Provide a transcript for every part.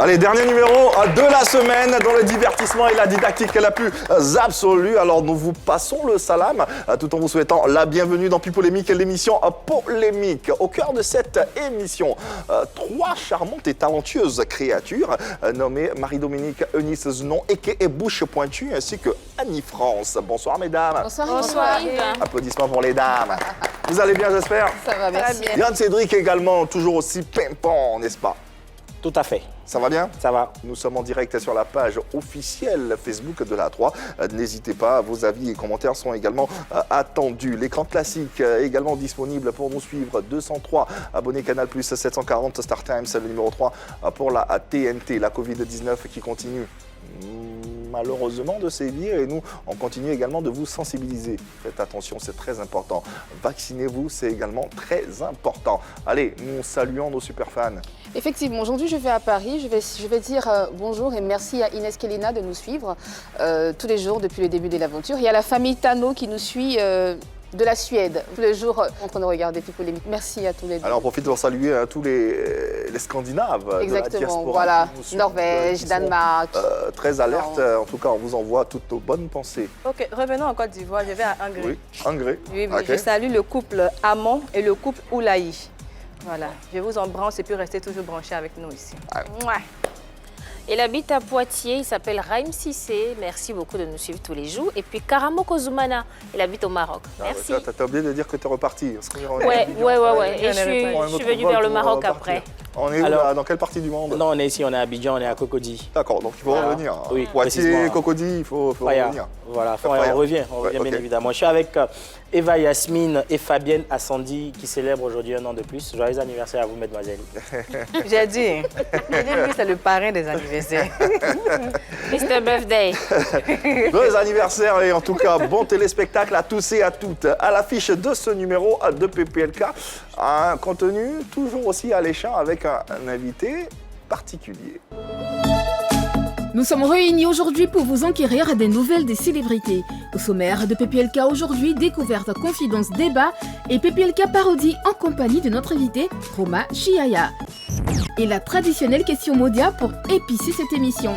Allez, dernier numéro de la semaine dans le divertissement et la didactique la plus absolue. Alors, nous vous passons le salam tout en vous souhaitant la bienvenue dans Pipolémique, l'émission Polémique. Au cœur de cette émission, trois charmantes et talentueuses créatures nommées Marie-Dominique Eunice Zenon, a.k.a. Bouche Pointue, ainsi que Annie France. Bonsoir, mesdames. Bonsoir. Bonsoir. Applaudissements pour les dames. Vous allez bien, j'espère? Ça va, merci. Yann Cédric également, toujours aussi pimpant, n'est-ce pas? Tout à fait. Ça va bien? Ça va. Nous sommes en direct sur la page officielle Facebook de la 3. N'hésitez pas, vos avis et commentaires sont également attendus. L'écran classique également disponible pour nous suivre. 203 abonnés Canal+, 740 Star Times, le numéro 3 pour la TNT. La Covid-19 qui continue malheureusement de sévir et nous, on continue également de vous sensibiliser. Faites attention, c'est très important. Vaccinez-vous, c'est également très important. Allez, nous saluons nos super fans. Effectivement, aujourd'hui je vais à Paris, je vais dire bonjour et merci à Inès Kelina de nous suivre tous les jours depuis le début de l'aventure. Il y a la famille Tano qui nous suit de la Suède, tous les jours en train de regarder Pipolémique. Merci à tous les deux. Alors on profite pour saluer tous les Scandinaves. Exactement, de la diaspora, voilà, qui nous suivent, Norvège, Danemark. Très alerte, en tout cas on vous envoie toutes nos bonnes pensées. Ok, revenons en Côte d'Ivoire, je vais à Angré. Oui, Angré. Oui, Okay. Je salue le couple Amon et le couple Oulaï. Voilà, je vous embrasse et puis restez toujours branchés avec nous ici. Ouais. Il habite à Poitiers, il s'appelle Raïm Sissé. Merci beaucoup de nous suivre tous les jours. Et puis Karamo Kozumana, il habite au Maroc. Merci. T'as oublié de dire que tu es reparti. Ouais. Et je suis venu vers le Maroc après. On est où, là, dans quelle partie du monde? Non, on est ici, on est à Abidjan, on est à Cocody. D'accord, donc il faut revenir. Oui, Poitiers, Cocody, il faut revenir. Voilà, on revient okay. Bien évidemment. Je suis avec Eva Yasmine et Fabienne Assandi qui célèbrent aujourd'hui un an de plus. Joyeux anniversaire à vous, mesdemoiselles. J'ai dit, lui, c'est le parrain des anniversaires. Mr. Birthday. Joyeux anniversaire et en tout cas, bon téléspectacle à tous et à toutes. À l'affiche de ce numéro de PPLK, un contenu toujours aussi alléchant avec un invité particulier. Nous sommes réunis aujourd'hui pour vous enquérir des nouvelles des célébrités. Au sommaire de PPLK aujourd'hui, découverte, confidence, débat et PPLK parodie en compagnie de notre invité, Roma Chiaya. Et la traditionnelle question Modia pour épicer cette émission.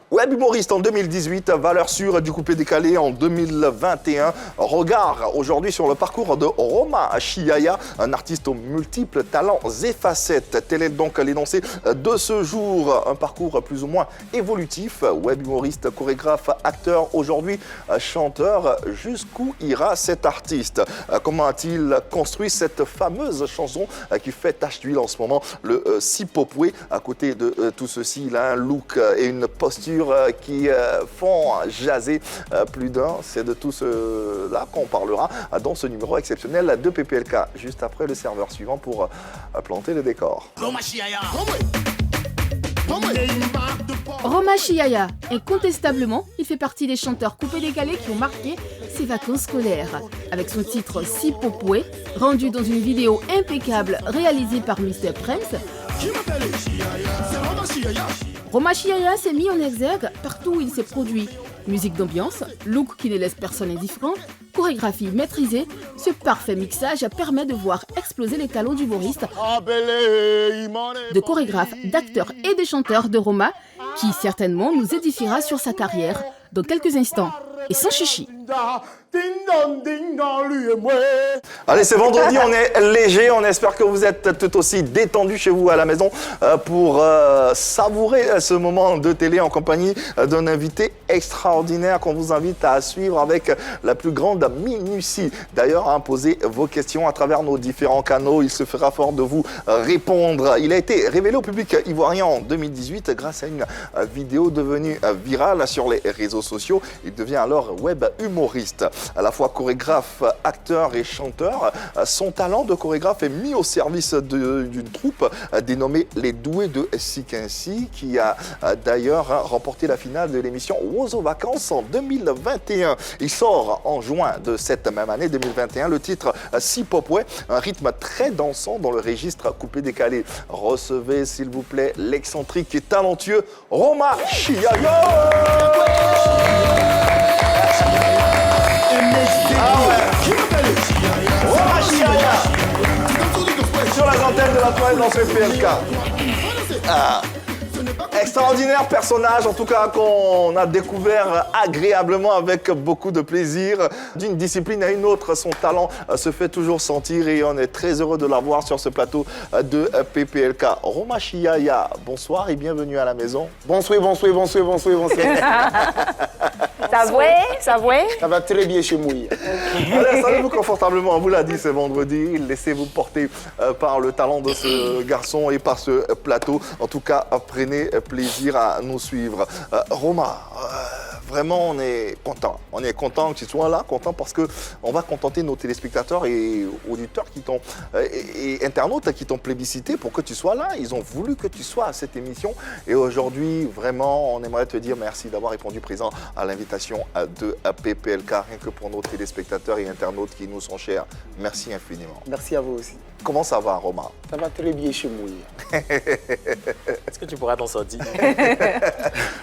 Web humoriste en 2018, valeur sûre du coupé décalé en 2021. Regard aujourd'hui sur le parcours de Roma Chiaya, un artiste aux multiples talents et facettes. Tel est donc l'énoncé de ce jour. Un parcours plus ou moins évolutif. Web humoriste, chorégraphe, acteur, aujourd'hui chanteur. Jusqu'où ira cet artiste? Comment a-t-il construit cette fameuse chanson qui fait tache d'huile en ce moment, le Sipopoué? À côté de tout ceci, il a un look et une posture qui font jaser plus d'un. C'est de tout cela qu'on parlera dans ce numéro exceptionnel de PPLK, juste après le serveur suivant pour planter le décor. Roma Chiaya, incontestablement, il fait partie des chanteurs coupés-décalés qui ont marqué ses vacances scolaires. Avec son titre Sipopoué, rendu dans une vidéo impeccable réalisée par Mr. Prince, Roma Chiaya s'est mis en exergue partout où il s'est produit. Musique d'ambiance, look qui ne laisse personne indifférent, chorégraphie maîtrisée, ce parfait mixage permet de voir exploser les talents d'humoristes, de chorégraphes, d'acteurs et de chanteurs de Roma, qui certainement nous édifiera sur sa carrière dans quelques instants. Et sans chichi. Allez, c'est vendredi, on est léger, on espère que vous êtes tout aussi détendus chez vous à la maison pour savourer ce moment de télé en compagnie d'un invité extraordinaire qu'on vous invite à suivre avec la plus grande minutie. D'ailleurs, posez vos questions à travers nos différents canaux, il se fera fort de vous répondre. Il a été révélé au public ivoirien en 2018 grâce à une vidéo devenue virale sur les réseaux sociaux. Il devient alors web humoriste. À la fois chorégraphe, acteur et chanteur, son talent de chorégraphe est mis au service d'une troupe dénommée Les Doués de Sikinsi, qui a d'ailleurs remporté la finale de l'émission Wozo Vacances en 2021. Il sort en juin de cette même année 2021 le titre Sipopoué, un rythme très dansant dans le registre coupé-décalé. Recevez s'il vous plaît l'excentrique et talentueux Roma Chiaya. Roma Chiaya sur la antenne de la toile dans ce PLK. Extraordinaire personnage, en tout cas qu'on a découvert agréablement avec beaucoup de plaisir. D'une discipline à une autre, son talent se fait toujours sentir et on est très heureux de l'avoir sur ce plateau de PPLK. Roma Chiaya, bonsoir et bienvenue à la maison. Bonsoir. Ça va? Ça va très bien chez moi. Allez, installez-vous confortablement, on vous l'a dit, c'est vendredi. Laissez-vous porter par le talent de ce garçon et par ce plateau. En tout cas, prenez plaisir à nous suivre. Roma, vraiment, on est content. On est content que tu sois là, content parce qu'on va contenter nos téléspectateurs et auditeurs et internautes qui t'ont plébiscité pour que tu sois là. Ils ont voulu que tu sois à cette émission. Et aujourd'hui, vraiment, on aimerait te dire merci d'avoir répondu présent à l'invitation de PPLK, rien que pour nos téléspectateurs et internautes qui nous sont chers. Merci infiniment. Merci à vous aussi. Comment ça va, Roma? Ça va très bien chez moi. Est-ce que tu pourras t'en sortir?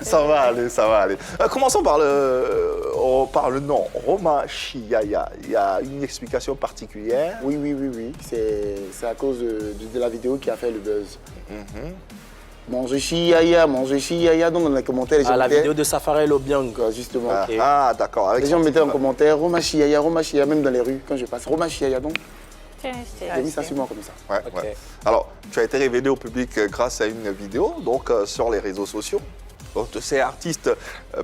Ça va aller, ça va aller. Commençons par le nom, Roma Chiaya. Il y a une explication particulière? Oui. C'est à cause de la vidéo qui a fait le buzz. Mange chiaya, donc dans les commentaires, les gens La mettaient... vidéo de Safari Lobiang. Justement. Ok. Ah, d'accord. Les gens mettaient en commentaire, Roma Chiaya, même dans les rues, quand je passe. Roma Chiaya, donc. J'ai mis ça sur moi comme ça. Ouais, Ok. ouais. Alors, tu as été révélé au public grâce à une vidéo, donc sur les réseaux sociaux. Donc, tu es artiste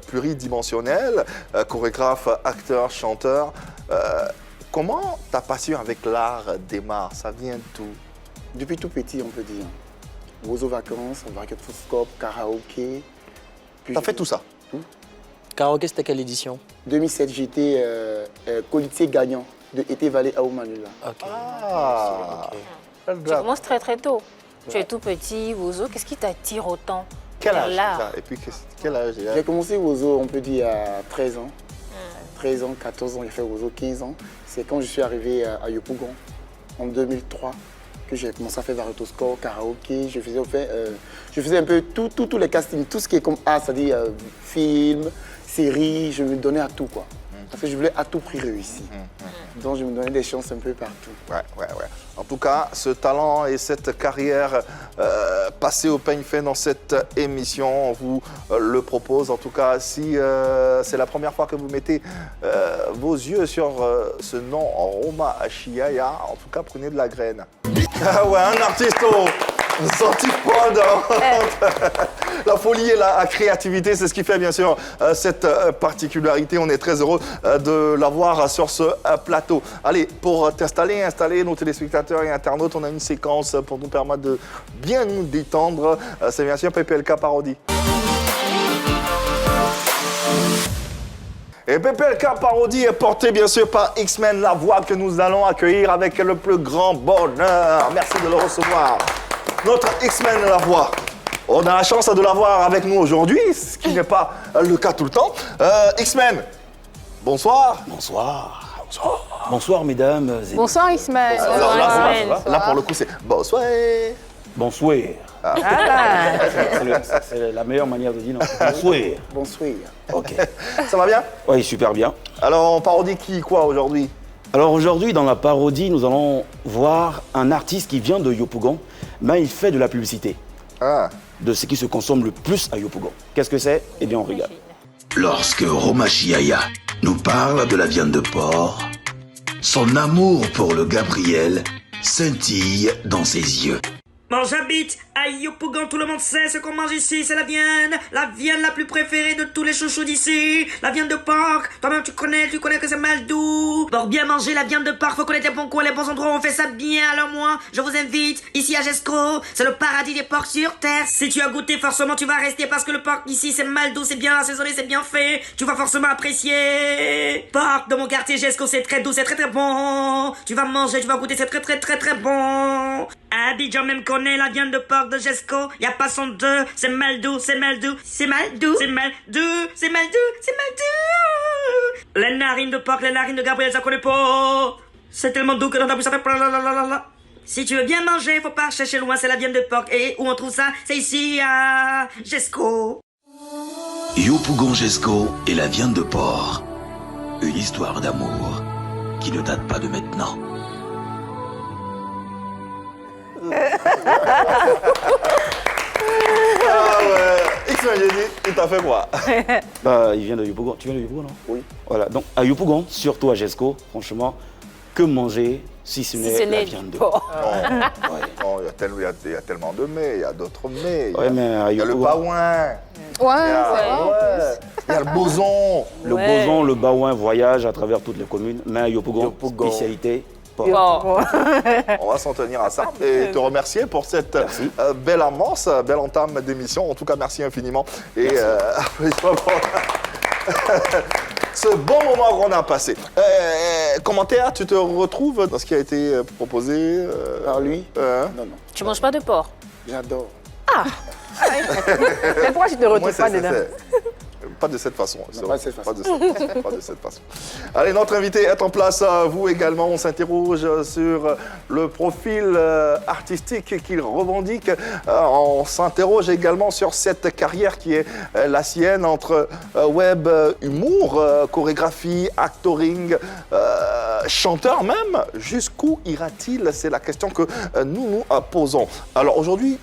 pluridimensionnel, chorégraphe, acteur, chanteur. Comment ta passion avec l'art démarre? Ça vient d'où? Depuis tout petit, on peut dire. Oiseaux vacances, vaquetoscope, karaoké. Tu as fait tout ça? Karaoké, c'était quelle édition? 2007, j'étais colistier gagnant de Été Vallée à Oumanula. Ok. Ah. Tu commences très très tôt. Tu es tout petit, Wozo. Qu'est-ce qui t'attire autant? Quel âge L'art. t'as? Et puis, quel âge déjà? J'ai commencé Oiseau, on peut dire, à 13 ans. 13 ans, 14 ans, j'ai fait Oiseau 15 ans. C'est quand je suis arrivé à Yopougon, en 2003, que j'ai commencé à faire varotoscope, karaoké. Je faisais un peu tous les castings, tout ce qui est comme art, c'est-à-dire film, série, je me donnais à tout, quoi. Parce que je voulais à tout prix réussir. Donc je me donnais des chances un peu partout. Ouais. En tout cas, ce talent et cette carrière passée au peigne fin dans cette émission, on vous le propose. En tout cas, si c'est la première fois que vous mettez vos yeux sur ce nom, Roma Chiaya, en tout cas, prenez de la graine. Ah ouais, un artiste anti-prod. La folie et la créativité, c'est ce qui fait bien sûr cette particularité. On est très heureux de l'avoir sur ce plateau. Allez, pour installer nos téléspectateurs et internautes, on a une séquence pour nous permettre de bien nous détendre. C'est bien sûr PPLK Parodie. Et PPLK Parodie est porté bien sûr par X-Men, la voix que nous allons accueillir avec le plus grand bonheur. Merci de le recevoir. Notre X-Men, la voix. On a la chance de l'avoir avec nous aujourd'hui, ce qui n'est pas le cas tout le temps. X-Men, bonsoir. Bonsoir, mesdames. Et... Bonsoir Ismaël. Alors là, pour le coup, c'est bonsoir. Bonsoir. C'est la meilleure manière de dire non. Bonsoir. Ok. Ça va bien? Oui, super bien. Alors, on parodie quoi aujourd'hui? Alors aujourd'hui, dans la parodie, nous allons voir un artiste qui vient de Yopougon, mais il fait de la publicité. De ce qui se consomme le plus à Yopougon. Qu'est-ce que c'est? Eh bien, on regarde. Lorsque Roma Chiaya nous parle de la viande de porc, son amour pour le Gabriel scintille dans ses yeux. Bon, j'habite à Yopougon, tout le monde sait ce qu'on mange ici, c'est la viande la plus préférée de tous les chouchous d'ici, la viande de porc. Toi-même tu connais que c'est mal doux. Pour bien manger la viande de porc, faut connaître les bons coins, les bons endroits où on fait ça bien. Alors moi, je vous invite ici à Jesco, c'est le paradis des porcs sur terre. Si tu as goûté, forcément tu vas rester parce que le porc ici c'est mal doux, c'est bien assaisonné, c'est bien fait. Tu vas forcément apprécier. Porc de mon quartier Jesco, c'est très doux, c'est très très bon. Tu vas manger, tu vas goûter, c'est très très très très bon. Abidjan même connaît la viande de porc de Jesco. Y'a pas son deux, c'est mal doux, c'est mal doux, c'est mal doux, c'est mal doux, c'est mal doux, c'est mal doux. Les narines de porc, les narines de Gabriel, ça connaît pas. C'est tellement doux que dans ta bouche ça fait blablabla. Si tu veux bien manger, faut pas chercher loin, c'est la viande de porc. Et où on trouve ça? C'est ici à Jesco. Yopougon Jesco et la viande de porc. Une histoire d'amour qui ne date pas de maintenant. Justin, j'ai dit, il t'a fait quoi? Bah, il vient de Yopougon. Tu viens de Yopougon, non? Oui. Voilà, donc à Yopougon, surtout à Jesco, franchement, que manger si ce n'est la viande de porc? Non, il y a tellement de mets, il y a d'autres mets. Ouais, mais à Il y a le Yopougon, baouin. Ouais, Il y a le boson. le boson, le baouin voyage à travers toutes les communes, mais à Yopougon, spécialité porc. On va s'en tenir à ça et te remercier pour cette belle amorce, belle entame d'émission. En tout cas, merci infiniment. Et ce bon moment qu'on a passé. Commentaire, tu te retrouves dans ce qui a été proposé Par lui? Non, non. Tu manges pas de porc? J'adore. Mais pourquoi tu ne te retrouves pas dedans? Pas de cette façon. Non, pas de cette façon. Pas de cette façon. Allez, notre invité est en place. Vous également, on s'interroge sur le profil artistique qu'il revendique. On s'interroge également sur cette carrière qui est la sienne entre web, humour, chorégraphie, actoring, chanteur même. Jusqu'où ira-t-il? C'est la question que nous posons. Alors aujourd'hui,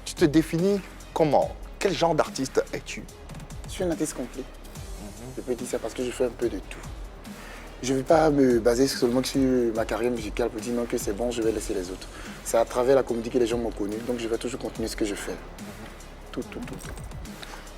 tu te définis comment? Quel genre d'artiste es-tu? Je suis un artiste complet. Je peux dire ça parce que je fais un peu de tout. Je ne vais pas me baser seulement sur ma carrière musicale pour dire non que c'est bon, je vais laisser les autres. C'est à travers la comédie que les gens m'ont connu, donc je vais toujours continuer ce que je fais. Tout.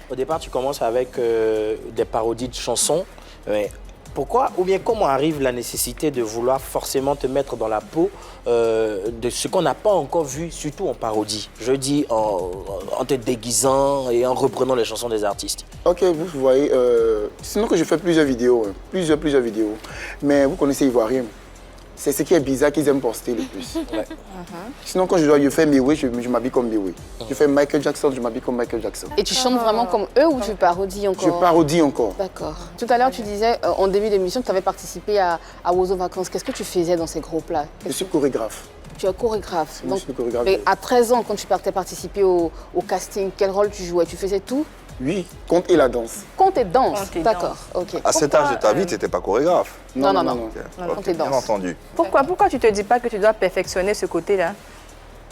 Au départ, tu commences avec des parodies de chansons. Mais pourquoi ou bien comment arrive la nécessité de vouloir forcément te mettre dans la peau de ce qu'on n'a pas encore vu, surtout en parodie? Je dis en te déguisant et en reprenant les chansons des artistes. Ok, vous voyez, sinon que je fais plusieurs vidéos, plusieurs vidéos. Mais vous connaissez Ivoirien. C'est ce qui est bizarre qu'ils aiment poster le plus. Ouais. Sinon, quand je dois faire Miwi, je m'habille comme Miwi. Je fais Michael Jackson, je m'habille comme Michael Jackson. Et tu chantes vraiment comme eux ou tu parodies encore? Je parodie encore. D'accord. Tout à l'heure, tu disais, en début d'émission, que tu avais participé à Oiseau Vacances. Qu'est-ce que tu faisais dans ces groupes-là? Je suis chorégraphe. Tu es chorégraphe. Je suis chorégraphe. Mais à 13 ans, quand tu partais participer au casting, quel rôle tu jouais? Tu faisais tout? Oui, conte et la danse. Conte et danse. Conte et D'accord. Ok. À cet âge de ta vie, tu n'étais pas chorégraphe. Non. Ok, Conte et bien danse. entendu. Pourquoi tu ne te dis pas que tu dois perfectionner ce côté-là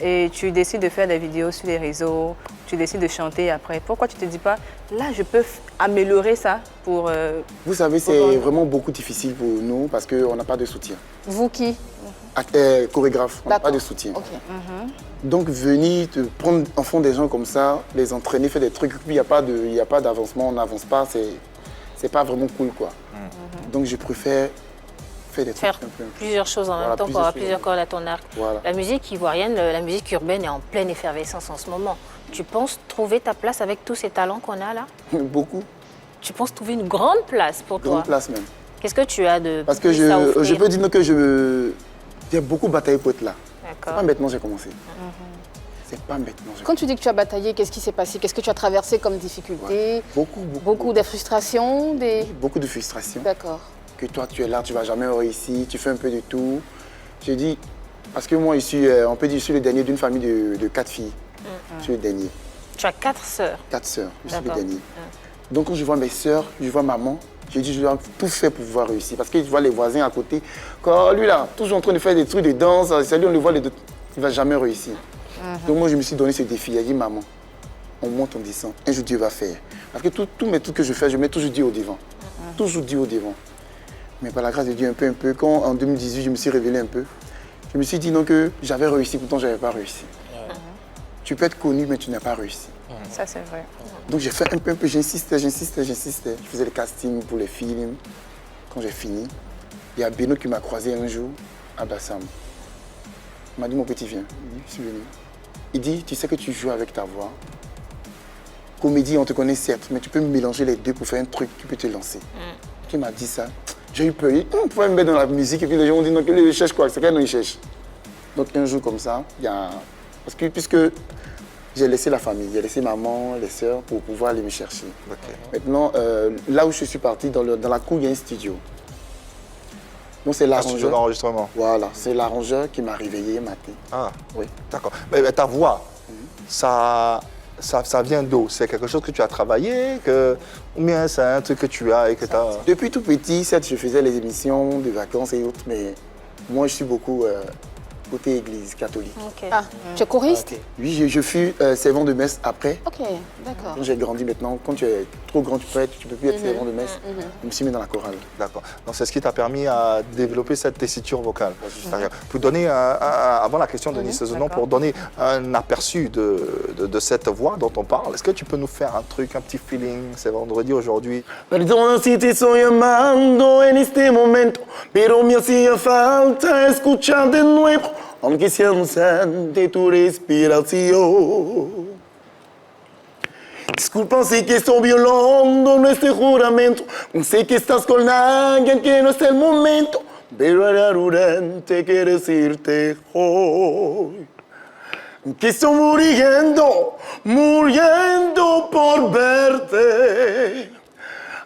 et tu décides de faire des vidéos sur les réseaux, tu décides de chanter après? Pourquoi tu ne te dis pas, là, je peux améliorer ça pour... Vous savez, c'est vraiment beaucoup difficile pour nous parce qu'on n'a pas de soutien. Vous qui? Chorégraphe, on n'a pas de soutien. Ok. Donc venir te prendre en fond des gens comme ça, les entraîner, faire des trucs, puis il n'y a pas d'avancement, on n'avance pas, c'est pas vraiment cool quoi. Donc je préfère faire des trucs Faire un peu. plusieurs choses en même temps pour avoir plusieurs cordes à ton arc. Voilà. La musique ivoirienne, la musique urbaine est en pleine effervescence en ce moment. Tu penses trouver ta place avec tous ces talents qu'on a là? Beaucoup. Tu penses trouver une grande place pour toi? Grande place même. Qu'est-ce que tu as de Parce que plus à je offrir? peux dire que j'ai beaucoup bataillé pour être là. C'est D'accord. pas maintenant que j'ai commencé. C'est pas maintenant. Quand tu dis que tu as bataillé, qu'est-ce qui s'est passé? Qu'est-ce que tu as traversé comme difficulté? Beaucoup de frustrations, Beaucoup de frustration. D'accord. Que toi, tu es là, tu vas jamais réussir, tu fais un peu de tout. Je dis, parce que moi, on peut dire, je suis le dernier d'une famille de 4 filles. Je suis le dernier. Tu as 4 sœurs. 4 sœurs, je suis le D'accord. dernier. Donc quand je vois mes sœurs, je vois maman, je dis, je dois tout faire pour pouvoir réussir. Parce que je vois les voisins à côté. Quand lui là, toujours en train de faire des trucs de danse, c'est lui, on le voit, il ne va jamais réussir. Donc moi, je me suis donné ce défi. J'ai dit, maman, on monte, on descend. Un jour, Dieu va faire. Parce que tous mes trucs que je fais, je mets toujours Dieu au devant. Toujours Dieu au devant. Mais par la grâce de Dieu, un peu, quand en 2018, je me suis révélé un peu, je me suis dit non que j'avais réussi, pourtant je n'avais pas réussi. Tu peux être connu, mais tu n'as pas réussi. Ça, c'est vrai. Donc j'ai fait un peu, j'insistais. Je faisais les castings pour les films. Quand j'ai fini, il y a Beno qui m'a croisé un jour à Bassam. Il m'a dit, mon petit, viens. Je suis venu. Il dit, tu sais que tu joues avec ta voix. Comédie, on te connaît certes, mais tu peux mélanger les deux pour faire un truc, tu peux te lancer. Qui m'a dit ça? J'ai eu peur. On pouvait me mettre dans la musique et puis les gens ont dit non, que lui, il cherche quoi? C'est qu'un nom, il cherche. Donc un jour comme ça, il y a... Parce que puisque j'ai laissé la famille, j'ai laissé maman, les sœurs pour pouvoir aller me chercher. Okay. Maintenant, là où je suis parti, dans la cour, il y a un studio. Donc c'est l'arrangeur. Studio d'enregistrement. Voilà, c'est l'arrangeur qui m'a réveillé matin. Ah, oui. D'accord. Mais ta voix, ça vient d'où? C'est quelque chose que tu as travaillé ou bien c'est un truc que tu as et que tu as... Depuis tout petit, certes, je faisais les émissions de vacances et autres, mais moi, je suis beaucoup côté église catholique. Ok. Ah, tu es choriste? Oui, je fus servant de messe après. Ok, d'accord. Quand j'ai grandi maintenant, quand tu es trop grand, tu peux plus être servant de messe. Je me suis mis dans la chorale. D'accord. Donc c'est ce qui t'a permis à développer cette tessiture vocale. Pour donner, avant la question de Nice Zenon, pour donner un aperçu de cette voix dont on parle, est-ce que tu peux nous faire un truc, un petit feeling? C'est vendredi aujourd'hui. Perdona si te estoy llamando en este momento, pero me hacía falta escuchar de nuevo, aunque sea ausente tu respiración. Disculpa, sé que estoy violando nuestro juramento, sé que estás con alguien que no es el momento, pero era urgente que decirte hoy que estoy muriendo por verte,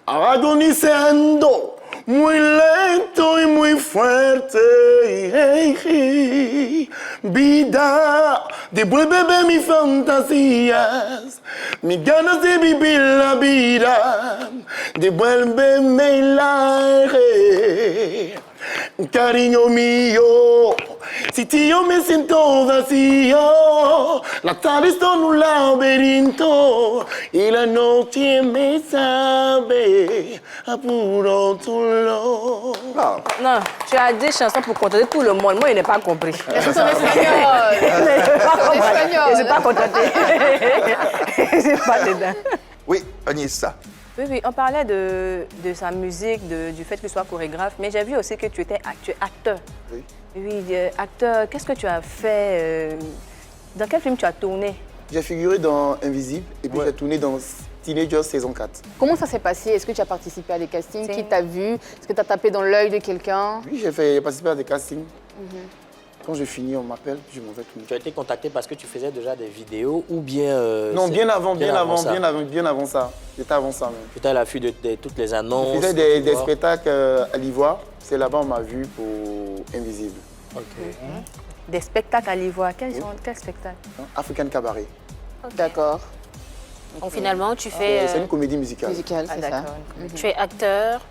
agonizando muy lento y muy fuerte. Vida, devuélveme mis fantasías, mis ganas de vivir la vida, devuélveme el aire. Cariño mío, si yo me siento vacío, la tarde es todo un laberinto y la noche me sabe a puro dolor. Non, tu as des chansons pour contenter tout le monde. Moi, il n'est pas compris. Elles sont en espagnol. Je ne suis pas contentée. Je ne suis pas dedans. Oui, Anissa. Oui, on parlait de sa musique, du fait que tu sois chorégraphe, mais j'ai vu aussi que tu es acteur. Oui. Oui, acteur, qu'est-ce que tu as fait dans quel film tu as tourné? J'ai figuré dans Invisible et puis j'ai tourné dans Teenagers saison 4. Comment ça s'est passé? Est-ce que tu as participé à des castings? Qui t'a vu? Est-ce que tu as tapé dans l'œil de quelqu'un? Oui, j'ai participé à des castings. Quand je finis, on m'appelle, puis je m'en vais tourner. Tu as été contacté parce que tu faisais déjà des vidéos ou bien... non, bien avant ça. J'étais avant ça même. Tu étais à l'affût de toutes les annonces. Je faisais des spectacles à l'Ivoire. C'est là-bas on m'a vu pour Invisible. Ok. Des spectacles à l'Ivoire. Quel spectacle? African Cabaret. D'accord. Donc finalement, tu fais... C'est une comédie musicale. Musicale, c'est ça. Tu es acteur,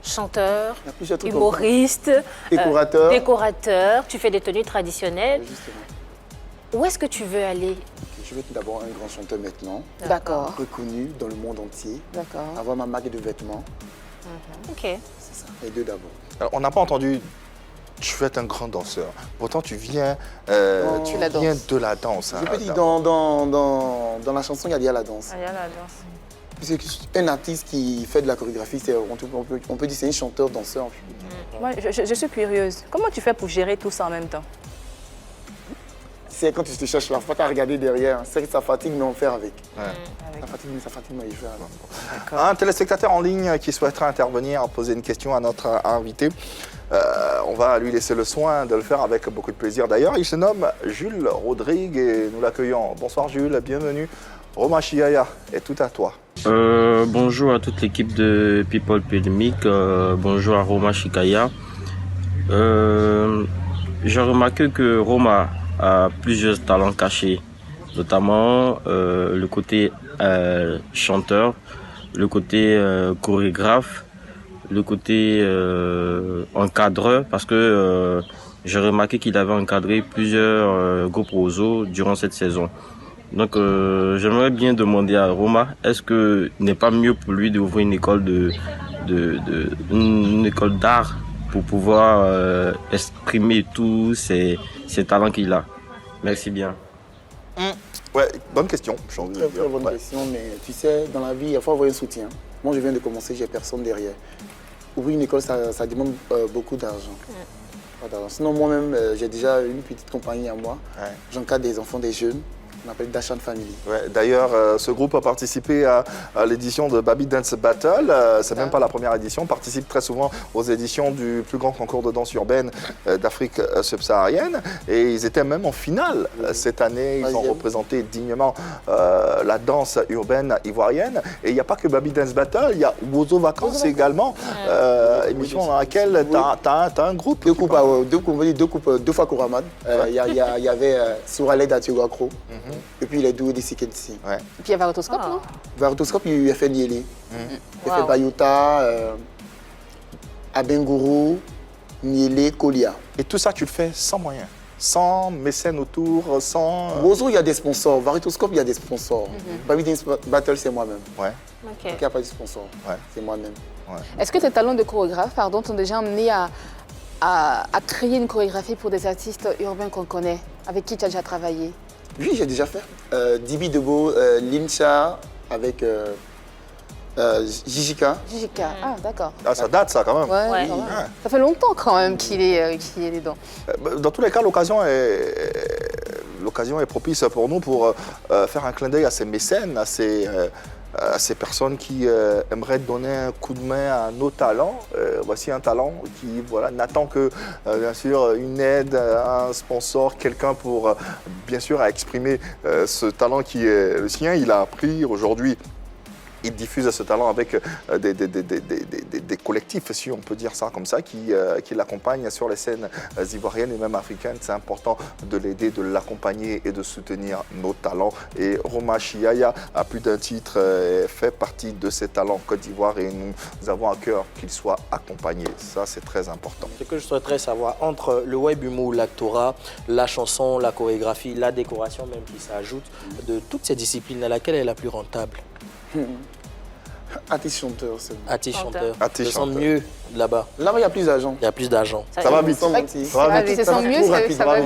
chanteur, Il y a plusieurs trucs humoriste, décorateur. tu fais des tenues traditionnelles. Justement. Où est-ce que tu veux aller? Je vais être d'abord un grand chanteur maintenant. D'accord. Reconnu dans le monde entier. D'accord. Avoir ma marque de vêtements. Ok. C'est ça. Les deux d'abord. Alors, on n'a pas entendu. Tu veux être un grand danseur. Pourtant, tu viens, Tu la danses. de la danse. Je peux dire, dans la chanson, il y a la danse. Il y a la danse. Puisque un artiste qui fait de la chorégraphie, on peut dire c'est un chanteur-danseur. Moi, je suis curieuse. Comment tu fais pour gérer tout ça en même temps? C'est quand tu te cherches la fois, tu as regardé derrière. C'est que ça fatigue, mais on fait avec. Ça fatigue, mais il fait avec. Un téléspectateur en ligne qui souhaiterait intervenir, poser une question à notre invité. On va lui laisser le soin de le faire avec beaucoup de plaisir. D'ailleurs, il se nomme Jules Rodrigue et nous l'accueillons. Bonsoir Jules, bienvenue. Roma Chiaya est tout à toi. Bonjour à toute l'équipe de People Polémique. Bonjour à Roma Chiaya. J'ai remarqué que Roma a plusieurs talents cachés, notamment le côté chanteur, le côté chorégraphe, le côté encadreur, parce que j'ai remarqué qu'il avait encadré plusieurs groupes Roseau durant cette saison. Donc j'aimerais bien demander à Roma, est-ce que n'est pas mieux pour lui d'ouvrir une école une école d'art pour pouvoir exprimer tous ces talents qu'il a? Merci bien. Ouais, bonne question. Très bonne question, mais tu sais, dans la vie, il faut avoir un soutien. Moi, je viens de commencer, j'ai personne derrière. Ouvrir une école, ça demande beaucoup d'argent. Sinon, moi-même, j'ai déjà une petite compagnie à moi. J'encadre des enfants, des jeunes. On appelle Dashan Family. Ouais, d'ailleurs, ce groupe a participé à l'édition de Baby Dance Battle. C'est même pas la première édition. On participe très souvent aux éditions du plus grand concours de danse urbaine d'Afrique subsaharienne. Et ils étaient même en finale cette année. Ils ont représenté dignement la danse urbaine ivoirienne. Et il n'y a pas que Baby Dance Battle, il y a Wozo Vacances également. Émission dans laquelle tu as un groupe. Deux fois Kouraman. Il y avait Souraled Atiogakro. Et puis les doués des Sikensi. Et puis il y a Varotoscope, non? Varotoscope, il a fait Nieli. Il a fait Bayota, Abengourou, Nielé, Kolia. Et tout ça, tu le fais sans moyens. sans mécène autour, sans... Bozo, il y a des sponsors. Varitoscope, il y a des sponsors. Baby Dance Battle, c'est moi-même. Ouais. Donc, il n'y a pas de sponsor. Ouais. C'est moi-même. Ouais. Est-ce que tes talents de chorégraphe, t'ont déjà amené à créer une chorégraphie pour des artistes urbains qu'on connaît, avec qui tu as déjà travaillé? Oui, j'ai déjà fait. Dibi Debo, Limcha, avec Jijika. Jijika, ah d'accord. Ah, ça date ça quand même. Ouais, quand même. Ça fait longtemps quand même qu'il est dedans. Dans tous les cas, l'occasion est propice pour nous pour faire un clin d'œil à ces mécènes, à ces personnes qui aimeraient donner un coup de main à nos talents. Voici un talent qui n'attend que, bien sûr, une aide, un sponsor, quelqu'un pour, bien sûr, à exprimer ce talent qui est le sien. Il a appris aujourd'hui. Il diffuse ce talent avec des collectifs, si on peut dire ça comme ça, qui l'accompagnent sur les scènes ivoiriennes et même africaines. C'est important de l'aider, de l'accompagner et de soutenir nos talents. Et Roma Chiaya, à plus d'un titre, fait partie de ces talents Côte d'Ivoire et nous avons à cœur qu'il soit accompagné. Ça, c'est très important. Ce que je souhaiterais savoir, entre le web humour, l'actorat, la chanson, la chorégraphie, la décoration même qui s'ajoute, de toutes ces disciplines, laquelle est la plus rentable? Artiste chanteur, c'est bon. Artiste chanteur. Je sens mieux là-bas. Là-bas, il y a plus d'argent. Il y a plus d'argent. Ça va vite. Ça va vite.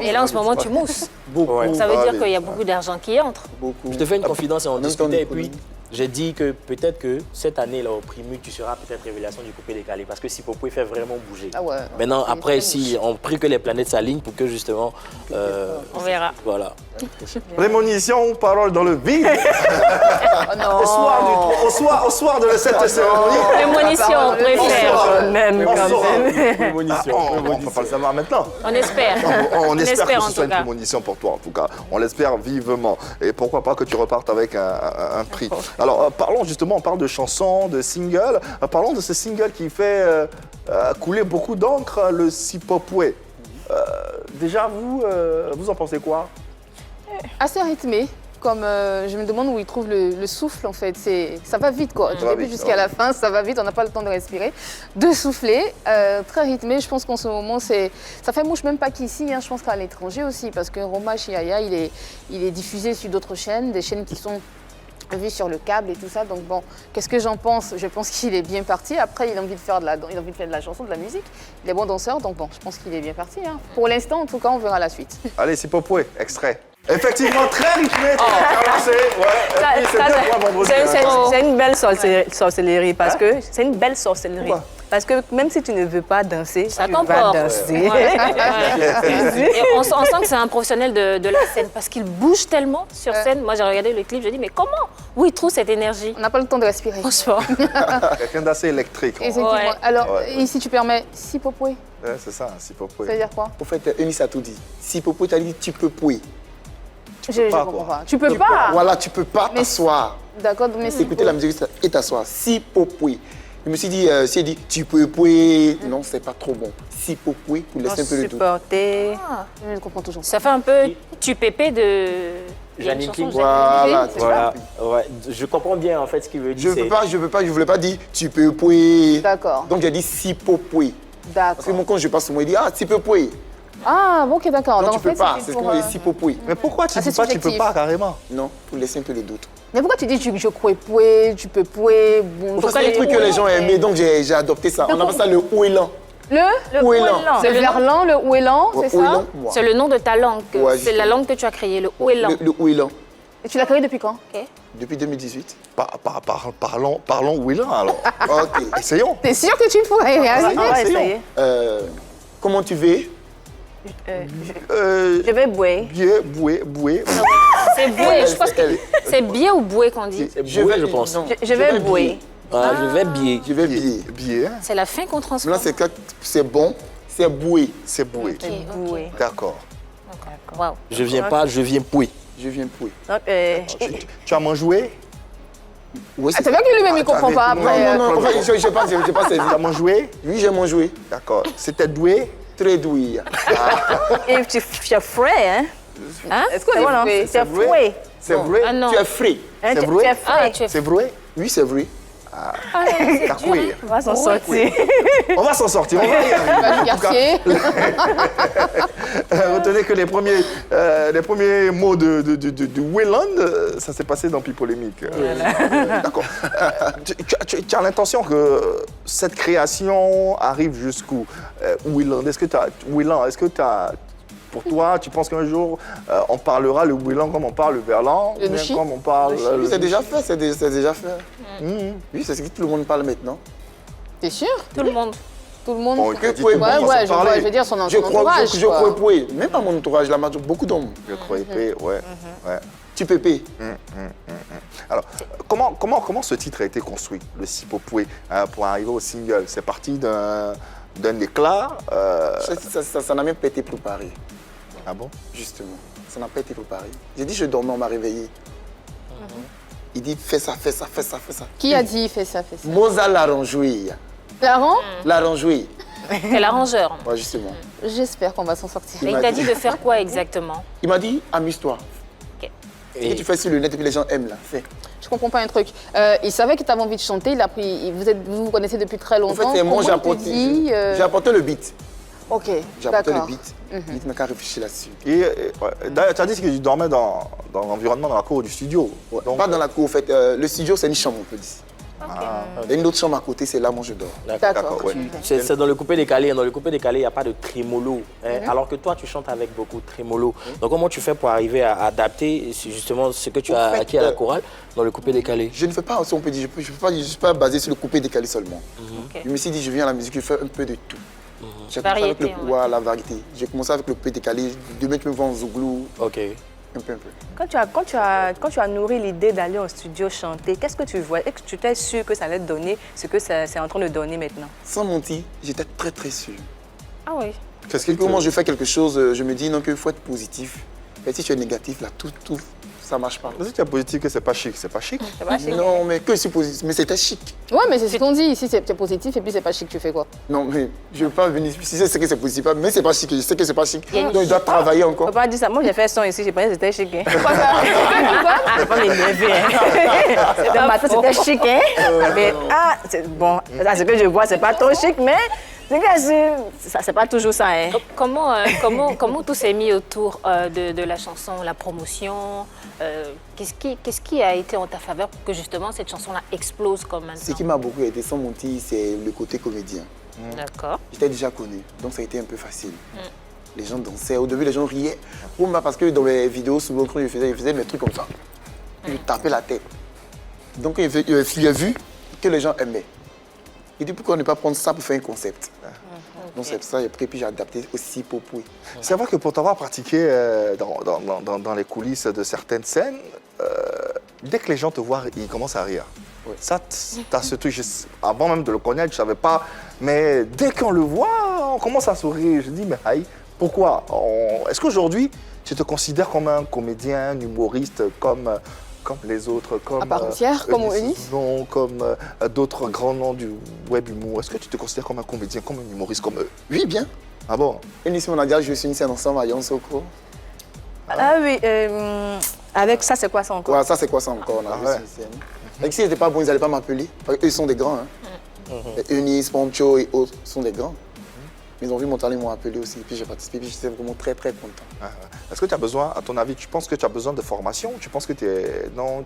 Et là, en ce moment, tu mousses. Beaucoup. Donc, ça veut dire qu'il y a beaucoup d'argent qui entre. Beaucoup. Je te fais une confidence et on En même discutait. Et temps, puis, j'ai dit que peut-être que cette année, là, au Primu, tu seras peut-être révélation du coupé décalé. Parce que Sipopo fait vraiment bouger. Ah ouais. Maintenant, après, si on prie que les planètes s'alignent pour que justement. On verra. Voilà. Prémonition, parole dans le vide. Oh non. Au soir de cette cérémonie. Prémonition, on préfère. Même quand même. Prémonition. On ne peut pas le savoir maintenant. On espère. On espère que en ce soit tout une cas. prémonition pour toi, en tout cas. On l'espère vivement. Et pourquoi pas que tu repartes avec un prix. Alors, parlons justement, on parle de chansons, de singles. Parlons de ce single qui fait couler beaucoup d'encre, le Sipopwe. Déjà, vous en pensez quoi? Assez rythmé. Comme je me demande où il trouve le souffle en fait. Ça va vite quoi. Du début jusqu'à la fin, ça va vite, on n'a pas le temps de respirer, de souffler. Très rythmé, je pense qu'en ce moment, ça fait mouche même pas qu'ici, hein, je pense qu'à l'étranger aussi, parce que Roma Chiaya, il est diffusé sur d'autres chaînes, des chaînes qui sont vues sur le câble et tout ça. Donc bon, qu'est-ce que j'en pense? Je pense qu'il est bien parti. Après, il a envie de faire de la chanson, de la musique. Il est bon danseur, donc bon, je pense qu'il est bien parti. Hein. Pour l'instant, en tout cas, on verra la suite. Allez, Sipopwe, extrait. Effectivement, très rythmé, C'est une belle sorcellerie parce que c'est une belle sorcellerie. Parce que même si tu ne veux pas danser, Ça tu vas t'emporte. danser. Et on sent que c'est un professionnel de la scène parce qu'il bouge tellement sur scène. Moi, j'ai regardé le clip, je dis mais comment? Où il trouve cette énergie? On n'a pas le temps de respirer. Franchement. Quelqu'un d'assez électrique. Effectivement. Ouais. Alors, Ouais. et si tu permets, Sipopwe, Ouais, c'est ça, Sipopwe. ça veut dire quoi? En fait, Eunice a tout dit. Sipopo t'a dit tu peux pouiller. Je pas, comprends quoi. pas. Tu peux pas. Voilà, tu peux pas Mais t'asseoir. D'accord, mais Écouter la musique et t'asseoir. Sipopo. Je me suis dit, si elle dit tu peux pouiller, non, c'est pas trop bon. Sipopo pour laisser un peu le doute. Supporter. je ne comprends toujours pas. Ça fait un peu tu pépé de Janine King. Voilà, Voilà. Ouais. Je comprends bien en fait ce qu'il veut dire. je voulais pas dire tu peux pouiller. D'accord. Donc j'ai dit Sipopo. Parce que D'accord. mon quand je passe au mot, il dit ah, tu peux pouiller. Ah, bon, ok, d'accord. Non, Donc, tu en fait, peux pas, c'était c'est ce pour, qu'on dit Sipopo. Mais pourquoi tu Ah, dis c'est pas tu peux subjectif. pas carrément? Non, pour laisser un peu les doutes. Mais pourquoi tu dis je crois pouet, tu peux pouet, bon. C'est le truc que les gens aimaient, donc j'ai adopté ça. On appelle ça le ouélan. Le Ouélan. C'est le verlan, le ouélan, c'est ça? Ouélan, moi. C'est le nom de ta langue. Ouais, C'est la langue que tu as créée, le ouélan. Le ouélan. Et tu l'as créé depuis quand? Depuis 2018. Parlons Willan alors. Ok. Essayons. T'es sûr que tu pourrais réaliser? On va essayer. Comment tu veux? Je vais boire. Boué. C'est boué, je pense que c'est biais ou boué qu'on dit. C'est boué, je pense. non, Je vais boire. Ah, je vais bier. Je vais bier. Bié. C'est la fin qu'on transforme. Maintenant, c'est bon, c'est boué. C'est boué. Bouer. D'accord. Waouh. Je viens pas, je viens pouiller. Je viens poué. Donc, Tu as mangé? Ouais, C'est vrai que lui-même, il comprend pas après. Non, enfin, je pas saisi. Tu as mangé? Oui, j'ai mangé. D'accord. C'était doué? Très doué. et tu es frais, hein? Est-ce qu'on C'est bon, non? est Tu es frais. C'est vrai? Ah non. Tu es frais. Hein, C'est tu vrai? es frais. Ah, tu es C'est vrai? Oui, c'est vrai. Kakoué. On va s'en sortir. On va s'en sortir, on va y arriver. En tout cas, retenez que les premiers mots de Wayland, ça s'est passé dans Pipolémique. D'accord. Tu as l'intention que cette création arrive jusqu'où? Wayland, est-ce que tu as... Pour toi, tu penses qu'un jour, on parlera le Wayland comme on parle le Verlan, Le ou bien Nushi. comme on parle... Oui, c'est déjà fait, c'est déjà fait. Oui, c'est ce que tout le monde parle maintenant. T'es sûr? Tout le monde. Tout le monde. Bon, Que dit pouvez- tout le monde, Ouais, sans parler. je veux dire son Je crois, entourage. je quoi. crois, oui. Même pas mon entourage, la majorité, beaucoup d'hommes. Je crois épée, ouais. Tu peux payer. Alors, comment ce titre a été construit, le Sipopoué, pour arriver au single? C'est parti d'un éclat. Ça n'a même pas été préparé, Ah bon? justement. Ça n'a pas été préparé. J'ai dit, je dormais, on m'a réveillé. Il dit, fais ça, fais ça, fais ça, fais ça. Qui a dit fais ça, fais ça? Mozart l'arrangé. Laurent? L'arrangé. C'est l'arrangeur. Ouais, justement. J'espère qu'on va s'en sortir. Mais il t'a dit de faire quoi exactement? Il m'a dit, amuse-toi. Ok. Ce que tu fais sur le net et puis les gens aiment là, fais. Je comprends pas un truc. Il savait que tu avais envie de chanter, vous vous connaissez depuis très En longtemps. fait, moi, j'ai Comment il te dit, apporté le beat. Ok, J'ai apporté le d'accord. beat. Il n'a qu'à réfléchir là-dessus. Et d'ailleurs, tu as dit que tu dormais dans l'environnement, dans la cour du studio. Donc, Pas dans la cour, en fait. Le studio, c'est une chambre, on peut dire. Il y a une autre chambre à côté, c'est là où je dors. D'accord. ouais. C'est dans le coupé décalé. Dans le coupé décalé, il n'y a pas de trémolo. Alors que toi, tu chantes avec beaucoup de trémolo. Donc, comment tu fais pour arriver à adapter justement ce que tu as acquis à la chorale dans le coupé décalé? Je ne fais pas, si on peut dire, je ne suis pas basé sur le coupé décalé seulement. Ok. Je me suis dit, je viens à la musique, je fais un peu de tout. J'ai commencé avec Variété, la variété. J'ai commencé avec le coupé décalé. Demain, tu me vois en zouglou, Ok. un peu. Quand tu as nourri l'idée d'aller au studio chanter, qu'est-ce que tu vois? Est-ce que tu étais sûr que ça allait te donner ce que c'est en train de donner maintenant? Sans mentir, j'étais très très sûr. Ah oui. qu'est-ce qui Et comment je fais quelque chose, je me dis non, qu'il faut être positif. Et si tu es négatif, là, tout, ça marche pas. Si tu es positif que c'est pas chic, c'est pas chic. C'est pas chic. Non, mais que je suis positif, mais c'était chic. Ouais, mais c'est ce qu'on dit. Ici, c'est positif et puis c'est pas chic, tu fais quoi? Non, mais je ne veux pas venir. Si je sais que c'est positif, mais c'est pas chic. Je sais que c'est pas chic. Il y a une Donc, je dois travailler On encore. peut pas dire ça. Moi, j'ai fait son ici, j'ai pensé que c'était chic. Hein. Pourquoi ça? Je vais pas m'énerver. Hein. C'était matin, c'était chic. Hein. Mais bon, ce que je vois, c'est pas trop chic, mais c'est pas toujours ça. Hein. Comment tout s'est mis autour de la chanson, la promotion? Qu'est-ce qui a été en ta faveur pour que justement cette chanson-là explose comme maintenant? Ce qui m'a beaucoup aidé, sans mentir, c'est le côté comédien. D'accord. J'étais déjà connu, donc ça a été un peu facile. Les gens dansaient, au début les gens riaient. Pour moi, parce que dans mes vidéos, souvent quand je faisais mes trucs comme ça. Je tapais la tête. Donc il a vu que les gens aimaient. Il dit pourquoi ne pas prendre ça pour faire un concept. Donc c'est pour ça que j'ai adapté aussi pour Pouy. C'est vrai que pour t'avoir pratiqué dans les coulisses de certaines scènes, dès que les gens te voient, ils commencent à rire. Ouais. Ça, t'as ce truc, avant même de le connaître, je ne savais pas. Mais dès qu'on le voit, on commence à sourire. Je dis, mais aïe, pourquoi? Est-ce qu'aujourd'hui, tu te considères comme un comédien, un humoriste, comme les autres, comme À part entière, comme Eunice? Non, comme d'autres grands noms du web humour. Est-ce que tu te considères comme un comédien, comme un humoriste, comme eux? Oui, bien. Ah bon? Et ici, on a déjà joué sur une scène ensemble à Yansoko. Ah oui, avec ça, c'est quoi ça encore? Ouais, ça, c'est quoi ça encore? On a joué sur une scène. Et s'ils n'étaient pas bons, ils n'allaient pas m'appeler. Parce qu'eux, ils sont des grands. Hein. Eunice, Poncho et autres sont des grands. Ils ont vu mon talent, ils m'ont appelé aussi. Puis j'ai participé, puis j'étais vraiment très très content. Est-ce que tu as besoin, à ton avis, tu penses que tu as besoin de formation? Tu penses que tu es... Non,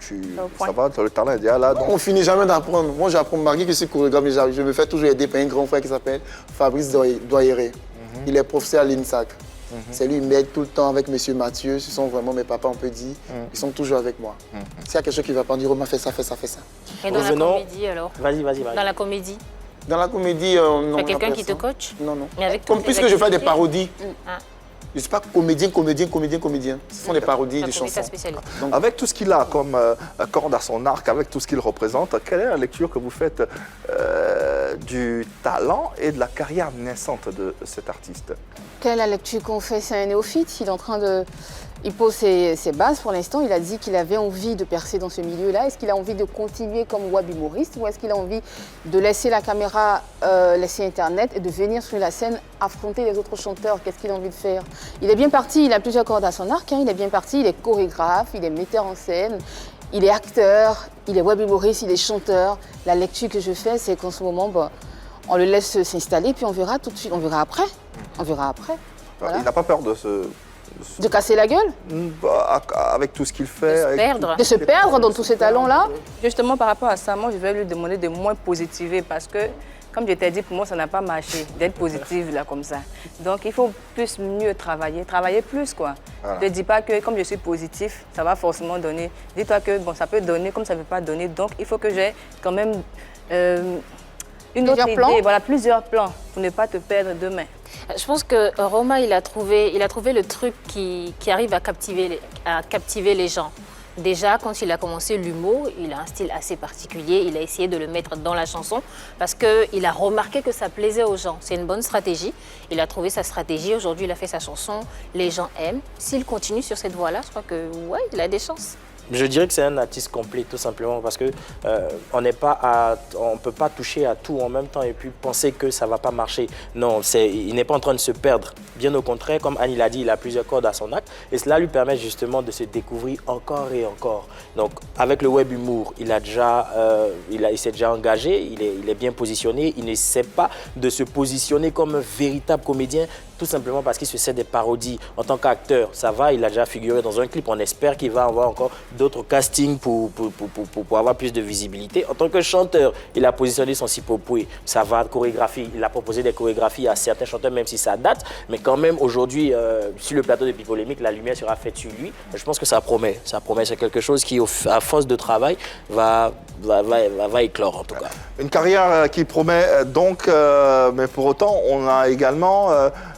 ça va, tu as le talent idéal là? On finit jamais d'apprendre. Moi, j'apprends malgré que je suis chorégraphe, mais je me fais toujours aider par un grand frère qui s'appelle Fabrice Doyeré. Il est professeur à l'INSAC. C'est lui, il m'aide tout le temps avec M. Mathieu. Ce sont vraiment mes papas, on peut dire. Ils sont toujours avec moi. S'il y a quelque chose qui ne va pas dire, Roma, fais ça, fais ça, fais ça. Et dans la comédie alors? Vas-y. Dans la comédie? Dans la comédie, non. Il y a quelqu'un qui te coach? Non, non. Mais avec Comme puisque je fais des parodies. Ah. Je ne suis pas comédien. Ce sont des parodies, des chansons. Donc, avec tout ce qu'il a comme corde à son arc, avec tout ce qu'il représente, quelle est la lecture que vous faites du talent et de la carrière naissante de cet artiste? Quelle est la lecture qu'on fait? C'est un néophyte. Il est en train de... Il pose ses bases pour l'instant. Il a dit qu'il avait envie de percer dans ce milieu-là. Est-ce qu'il a envie de continuer comme web humoriste ou est-ce qu'il a envie de laisser la caméra, laisser Internet et de venir sur la scène affronter les autres chanteurs? Qu'est-ce qu'il a envie de faire? Il est bien parti, il a plusieurs cordes à son arc. Hein. Il est bien parti, il est chorégraphe, il est metteur en scène. il est acteur, il est web humoriste, il est chanteur. La lecture que je fais, c'est qu'en ce moment, on le laisse s'installer, puis on verra tout de suite, on verra après. On verra après. Voilà. Il n'a pas peur de se... De casser la gueule? Avec tout ce qu'il fait. De se perdre dans tous ces talents-là. Justement, par rapport à ça, moi, je vais lui demander de moins positiver parce que, comme je t'ai dit, pour moi, ça n'a pas marché d'être positive là comme ça. Donc, il faut mieux travailler plus, quoi. Voilà. Ne dis pas que, comme je suis positif, ça va forcément donner. Dis-toi que, bon, ça peut donner comme ça ne peut pas donner. Donc, il faut que j'ai quand même une autre idée. Voilà, plusieurs plans pour ne pas te perdre demain. Je pense que Roma, il a trouvé le truc qui arrive à captiver les gens. Déjà, quand il a commencé l'humour, il a un style assez particulier. Il a essayé de le mettre dans la chanson parce qu'il a remarqué que ça plaisait aux gens. C'est une bonne stratégie. Il a trouvé sa stratégie. Aujourd'hui, il a fait sa chanson. Les gens aiment. S'il continue sur cette voie-là, je crois que ouais, il a des chances. Je dirais que c'est un artiste complet, tout simplement, parce que on ne peut pas toucher à tout en même temps et puis penser que ça ne va pas marcher. Non, il n'est pas en train de se perdre. Bien au contraire, comme Annie l'a dit, il a plusieurs cordes à son arc et cela lui permet justement de se découvrir encore et encore. Donc, avec le web humour, il s'est déjà engagé, il est bien positionné, il n'essaie pas de se positionner comme un véritable comédien, tout simplement parce qu'il se sait des parodies. En tant qu'acteur, ça va, il a déjà figuré dans un clip. On espère qu'il va avoir encore d'autres castings pour avoir plus de visibilité. En tant que chanteur, il a positionné son sipopoué. Ça va, chorégraphie. Il a proposé des chorégraphies à certains chanteurs, même si ça date. Mais quand même, aujourd'hui, sur le plateau de Pipolémique, la lumière sera faite sur lui. Je pense que ça promet. Ça promet, c'est quelque chose qui, à force de travail, va éclore, en tout cas. Une carrière qui promet donc, mais pour autant, on a également...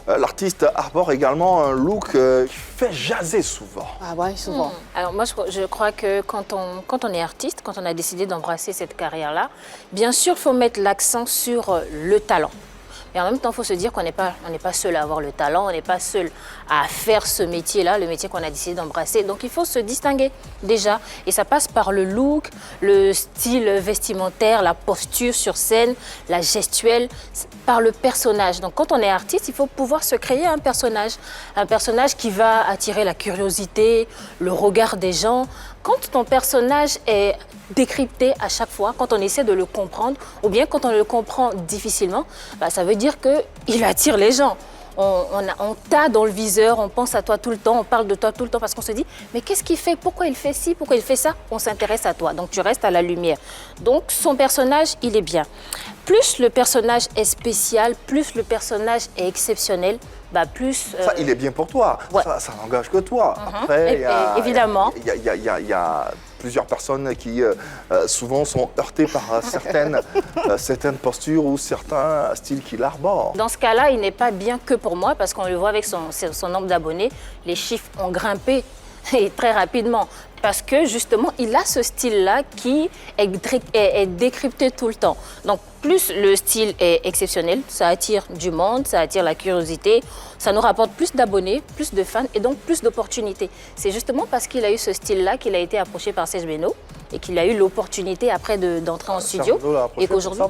l'artiste arbore également un look qui fait jaser souvent. Ah ouais, souvent. Alors moi, je crois que quand on est artiste, quand on a décidé d'embrasser cette carrière-là, bien sûr, il faut mettre l'accent sur le talent. Et en même temps, il faut se dire qu'on n'est pas seul à avoir le talent, on n'est pas seul à faire ce métier-là, le métier qu'on a décidé d'embrasser. Donc, il faut se distinguer déjà. Et ça passe par le look, le style vestimentaire, la posture sur scène, la gestuelle, par le personnage. Donc, quand on est artiste, il faut pouvoir se créer un personnage qui va attirer la curiosité, le regard des gens. Quand ton personnage est décrypté à chaque fois, quand on essaie de le comprendre, ou bien quand on le comprend difficilement, ça veut dire qu'il attire les gens. On t'a dans le viseur, on pense à toi tout le temps, on parle de toi tout le temps parce qu'on se dit mais qu'est-ce qu'il fait, pourquoi il fait ci, pourquoi il fait ça, on s'intéresse à toi, donc tu restes à la lumière. Donc son personnage, il est bien. Plus le personnage est spécial, plus le personnage est exceptionnel, plus... Ça, il est bien pour toi, ouais. Ça n'engage que toi. Après, évidemment. Il y a plusieurs personnes qui souvent sont heurtées par certaines postures ou certains styles qu'il arbore. Dans ce cas-là, il n'est pas bien que pour moi parce qu'on le voit avec son nombre d'abonnés, les chiffres ont grimpé et très rapidement. Parce que justement, il a ce style-là qui est décrypté tout le temps. Donc, plus le style est exceptionnel, ça attire du monde, ça attire la curiosité, ça nous rapporte plus d'abonnés, plus de fans et donc plus d'opportunités. C'est justement parce qu'il a eu ce style-là qu'il a été approché par Serge Beno et qu'il a eu l'opportunité après d'entrer en studio. Et qu'aujourd'hui,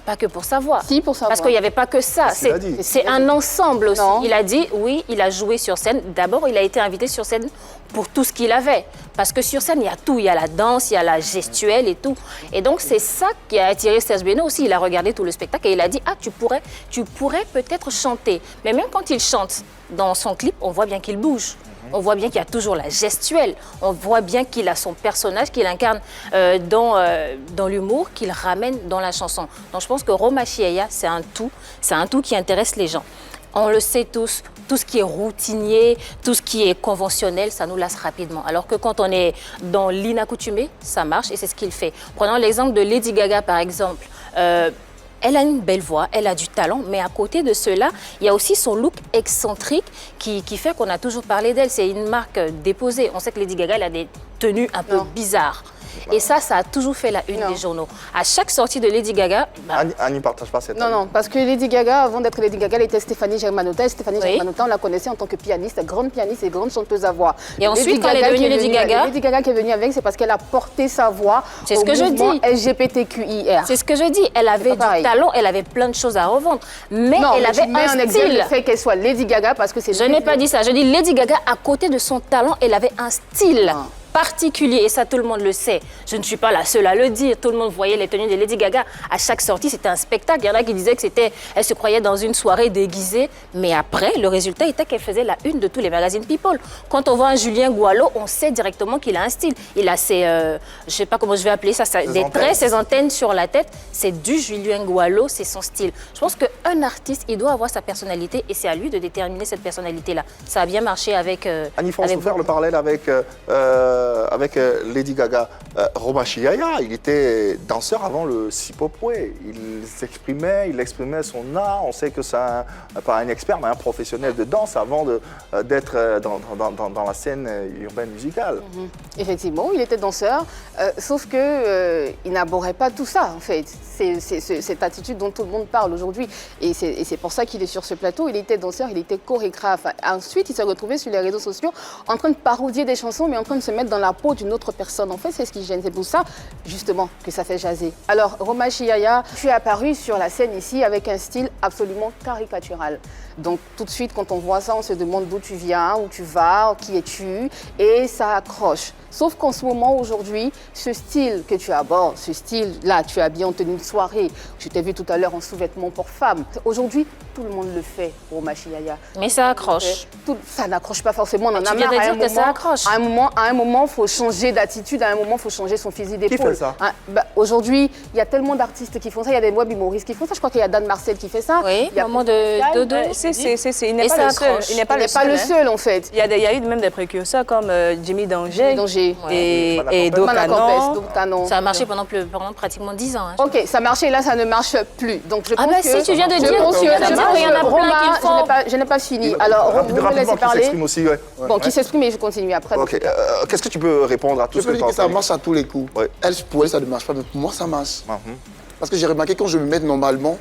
pas que pour sa voix. Si, pour sa voix. Parce qu'il n'y avait pas que ça. C'est un ensemble aussi. Non. Il a dit, oui, il a joué sur scène. D'abord, il a été invité sur scène pour tout ce qu'il avait. Parce que sur scène, il y a tout. Il y a la danse, il y a la gestuelle et tout. Et donc, c'est ça qui a attiré Serge Beno aussi. Il a regardé tout le spectacle et il a dit, tu pourrais peut-être chanter. Mais même quand il chante dans son clip, on voit bien qu'il bouge. On voit bien qu'il y a toujours la gestuelle. On voit bien qu'il a son personnage qu'il incarne dans l'humour, qu'il ramène dans la chanson. Donc je pense que Roma Chiaya, c'est un tout qui intéresse les gens. On le sait tous, tout ce qui est routinier, tout ce qui est conventionnel, ça nous lasse rapidement. Alors que quand on est dans l'inaccoutumé, ça marche et c'est ce qu'il fait. Prenons l'exemple de Lady Gaga par exemple. Elle a une belle voix, elle a du talent, mais à côté de cela, il y a aussi son look excentrique qui fait qu'on a toujours parlé d'elle. C'est une marque déposée. On sait que Lady Gaga, elle a des tenues un peu bizarres. Et ça a toujours fait la une des journaux. À chaque sortie de Lady Gaga... Annie ne partage pas cette Non, parce que Lady Gaga, avant d'être Lady Gaga, elle était Stéphanie Germanotta. Et Stéphanie Germanotta, on la connaissait en tant que pianiste et grande chanteuse à voix. Et ensuite, quand elle est devenue Lady Gaga... Lady Gaga qui est venue avec, c'est parce qu'elle a porté sa voix au mouvement LGBTQIR. C'est ce que je dis. Elle avait du talent, elle avait plein de choses à revendre. Mais elle avait un style. Le fait qu'elle soit Lady Gaga parce que c'est... Je n'ai pas dit ça. Je dis Lady Gaga, à côté de son talent, elle avait un style. particulier, et ça tout le monde le sait. Je ne suis pas la seule à le dire. Tout le monde voyait les tenues de Lady Gaga. À chaque sortie, c'était un spectacle. Il y en a qui disaient que elle se croyait dans une soirée déguisée. Mais après, le résultat était qu'elle faisait la une de tous les magazines People. Quand on voit un Julien Gualo, on sait directement qu'il a un style. Il a ses, je ne sais pas comment je vais appeler ça, des traits, ses antennes sur la tête. C'est du Julien Gualo, c'est son style. Je pense qu'un artiste, il doit avoir sa personnalité et c'est à lui de déterminer cette personnalité-là. Ça a bien marché avec... Annie, il faut faire le parallèle avec Lady Gaga. Roma Chiaya, il était danseur avant le Sipopwe. Il exprimait son art. On sait que c'est pas un expert, mais un professionnel de danse avant d'être dans la scène urbaine musicale. Effectivement, il était danseur, sauf qu'il n'abhorrait pas tout ça, en fait. C'est cette attitude dont tout le monde parle aujourd'hui. Et c'est pour ça qu'il est sur ce plateau. Il était danseur, il était chorégraphe. Ensuite, il s'est retrouvé sur les réseaux sociaux en train de parodier des chansons, mais en train de se mettre dans la peau d'une autre personne. En fait, c'est ce qui gêne. C'est pour ça, justement, que ça fait jaser. Alors, Roma Chiaya, tu es apparu sur la scène ici avec un style absolument caricatural. Donc, tout de suite, quand on voit ça, on se demande d'où tu viens, où tu vas, qui es-tu, et ça accroche. Sauf qu'en ce moment, aujourd'hui, ce style que tu abordes, ce style-là, tu es habillé en tenue de soirée, je t'ai vu tout à l'heure en sous-vêtements pour femmes. Aujourd'hui, tout le monde le fait, Roma Chiaya. Mais ça accroche. Ça n'accroche pas forcément, on en a marre. À un moment, il faut changer d'attitude, à un moment, il faut changer son physique d'épaule. Qui fait ça? Aujourd'hui, il y a tellement d'artistes qui font ça, il y a des web humoristes qui font ça. Je crois qu'il y a Dan Marcel qui fait ça. Oui, il y a moment de Dodo. Il n'est pas le seul. Il n'est pas le seul, en fait. Il y a eu même des précurseurs comme Jimmy Danger. Et Docanon. Ça a marché pendant pratiquement 10 ans. Hein, ok, ça marchait et là, ça ne marche plus. Donc, je pense que si, tu viens de dire qu'il y en a plein qui le font. Je n'ai pas fini. Alors, vous me laissez parler. Aussi, Bon, qui s'exprime et je continue après. Ok, qu'est-ce que tu peux répondre à tout ce que tu penses? Ça marche à tous les coups. Pour elle, ça ne marche pas, mais pour moi, ça marche. Parce que j'ai remarqué quand je me mets normalement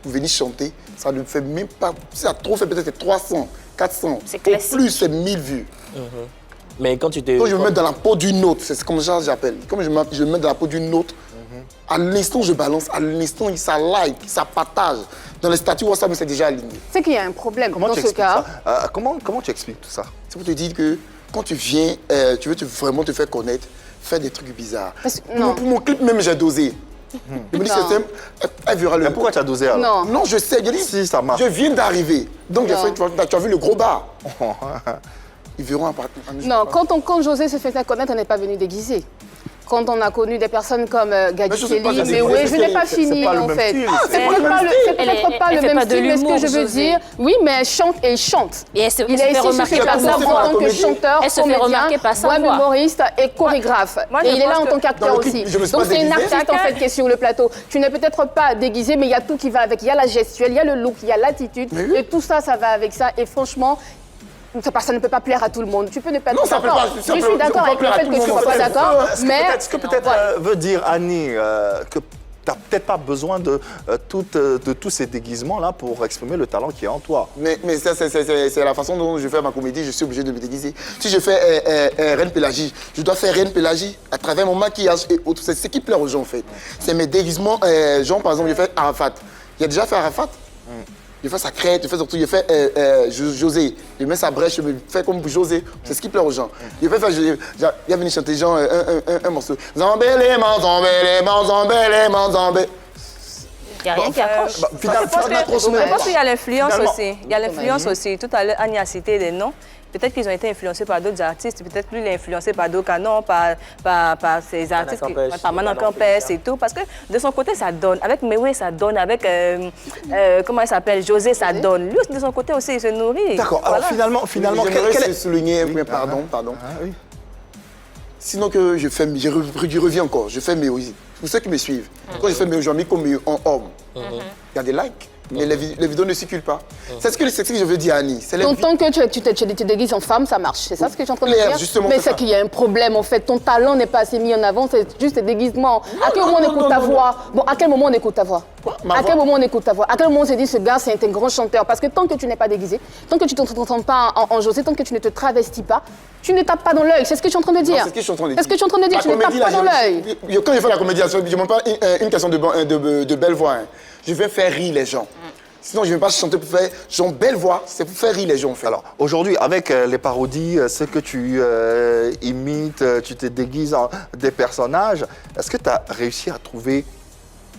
pour venir chanter, ça ne fait même pas... Ça a trop fait peut-être 300, 400. C'est classique. Au plus, c'est 1000 vues. Mais quand tu te... Quand je me mets dans la peau d'une autre, c'est comme ça que j'appelle. Quand je me mets dans la peau d'une autre, à l'instant je balance, à l'instant ça like, ça partage. Dans les statuts WhatsApp, c'est déjà aligné. C'est qu'il y a un problème dans ce cas. Comment tu expliques tout ça? C'est pour te dire que quand tu viens, tu veux vraiment te faire connaître, fais des trucs bizarres. Pour mon clip même, j'ai dosé. Je me dis, elle verra le... Mais pourquoi tu as dosé alors? Non, je sais. Si, ça marche. Je viens d'arriver. Donc, tu as vu le gros bar. Ils verront un Non, quand José se fait connaître, on n'est pas venu déguisé. Quand on a connu des personnes comme Gadi Kelly, mais oui, je n'ai pas fini en fait. C'est peut-être pas le même style, mais ce que je veux dire, oui, mais elle chante et il chante. Il a essayé sur ce plateau en tant que chanteur, comédien, web humoriste et chorégraphe. Et il est là en tant qu'acteur aussi. Donc c'est une artiste en fait qui est sur le plateau. Tu n'es peut-être pas déguisé, mais il y a tout qui va avec. Il y a la gestuelle, il y a le look, il y a l'attitude, et tout ça, ça va avec ça. Et franchement, ça ne peut pas plaire à tout le monde. Tu peux ne pas être d'accord. Je suis d'accord avec le fait que tu ne sois pas d'accord, mais... Ce que peut-être veut dire Annie, que tu n'as peut-être pas besoin de tous ces déguisements-là pour exprimer le talent qui est en toi. Mais c'est la façon dont je fais ma comédie, je suis obligé de me déguiser. Si je fais Reine Pélagie, je dois faire Reine Pélagie à travers mon maquillage et autres. C'est ce qui plaît aux gens en fait. C'est mes déguisements. Genre par exemple, je fais Arafat. Il a déjà fait Arafat? Je fais sa crête, je fais surtout, je fais José. Je mets sa brèche, je me fais comme José. C'est ce qui plaît aux gens. Je vais faire, il est venu chanter genre un morceau. Zambélé, zambé. Il n'y a rien qui accroche. Je pense qu'il y a l'influence aussi. Il y a l'influence aussi. Tout à l'heure, Annie a cité des noms. Peut-être qu'ils ont été influencés par d'autres artistes, peut-être lui il est influencé par Docanon, par ces artistes, par Manan Campès et tout. Parce que de son côté, ça donne. Avec Mewe, ça donne. Avec, comment il s'appelle, José, ça donne. Lui, de son côté aussi, il se nourrit. D'accord. Alors finalement... J'aimerais souligner, pardon. Oui. Sinon que je reviens encore, je fais Mewe. Pour ceux qui me suivent, quand je fais Mewe, j'en mets comme en homme. Il y a des likes. Mais les vidéos ne circulent pas. C'est ce que je veux dire à Annie. Tant que tu te déguises en femme, ça marche. C'est ça ce que je suis en train de dire. Justement, mais c'est qu'il y a un problème en fait. Ton talent n'est pas assez mis en avant, c'est juste des déguisements. À quel moment on écoute ta voix? Bon, à quel moment on écoute ta voix? À quel moment on écoute ta voix? À quel moment on se dit ce gars c'est un grand chanteur? Parce que tant que tu n'es pas déguisé, tant que tu ne t'entends pas en José, tant que tu ne te travestis pas, tu ne tapes pas dans l'œil. C'est ce que je suis en train de dire. C'est ce que je suis en train de dire. C'est ce que je suis en train de dire. Tu ne tapes pas dans l'œil. Quand je fais la comédie, je ne demande pas une question de belle voix. Je vais faire rire les gens. Sinon, je ne vais pas chanter pour faire genre belle voix, c'est pour faire rire les gens en fait. Alors, aujourd'hui, avec les parodies, ce que tu imites, tu te déguises en des personnages, est-ce que tu as réussi à trouver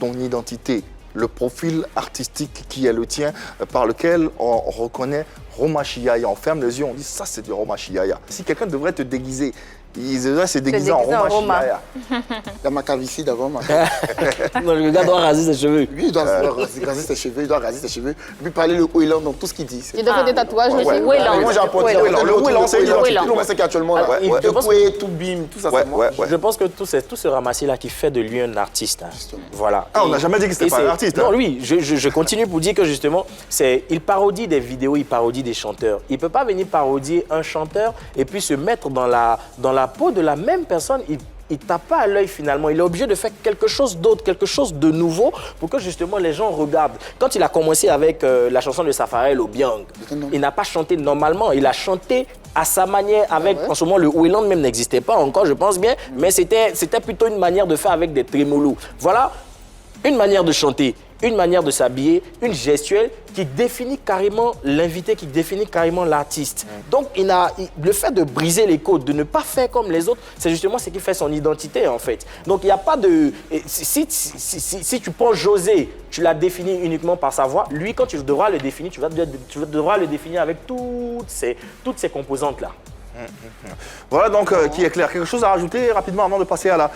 ton identité, le profil artistique qui est le tien, par lequel on reconnaît Roma Chiaya? On ferme les yeux, on dit ça c'est du Roma Chiaya. Si quelqu'un devrait te déguiser, il devrait se déguiser en Roma Chiaya. Il y a ma calvitie d'abord. Non, le gars doit raser ses cheveux. Lui, il doit raser ses cheveux, il doit raser ses cheveux. Et puis parler le Ouélan dans tout ce qu'il dit. Il devrait des tatouages aussi. Ouélan. Moi, j'ai apporté le Ouélan, c'est l'identité. Tout le monde sait qu'actuellement, là, tout bim, tout ça, c'est moi. Je pense que tout ce ramassis-là qui fait de lui un artiste. Hein. Voilà. Ah, on n'a jamais dit que c'était pas un artiste. Non, lui, je continue pour dire que justement, il parodie des vidéos, il parodie des chanteurs. Il ne peut pas venir parodier un chanteur et puis se mettre dans la peau de la même personne. Il tape pas à l'œil finalement. Il est obligé de faire quelque chose d'autre, quelque chose de nouveau pour que justement les gens regardent. Quand il a commencé avec la chanson de Safarel Obiang, il n'a pas chanté normalement. Il a chanté à sa manière avec, en ce moment, le Ouéland même n'existait pas encore, je pense bien, mais c'était plutôt une manière de faire avec des trémolos. Voilà une manière de chanter, une manière de s'habiller, une gestuelle qui définit carrément l'invité, qui définit carrément l'artiste. Donc, le fait de briser les codes, de ne pas faire comme les autres, c'est justement ce qui fait son identité, en fait. Donc, il n'y a pas de... Si tu prends José, tu l'as défini uniquement par sa voix, lui, quand tu devras le définir, tu devras le définir avec toutes ces composantes-là. Voilà donc qui est clair. Quelque chose à rajouter rapidement avant de passer à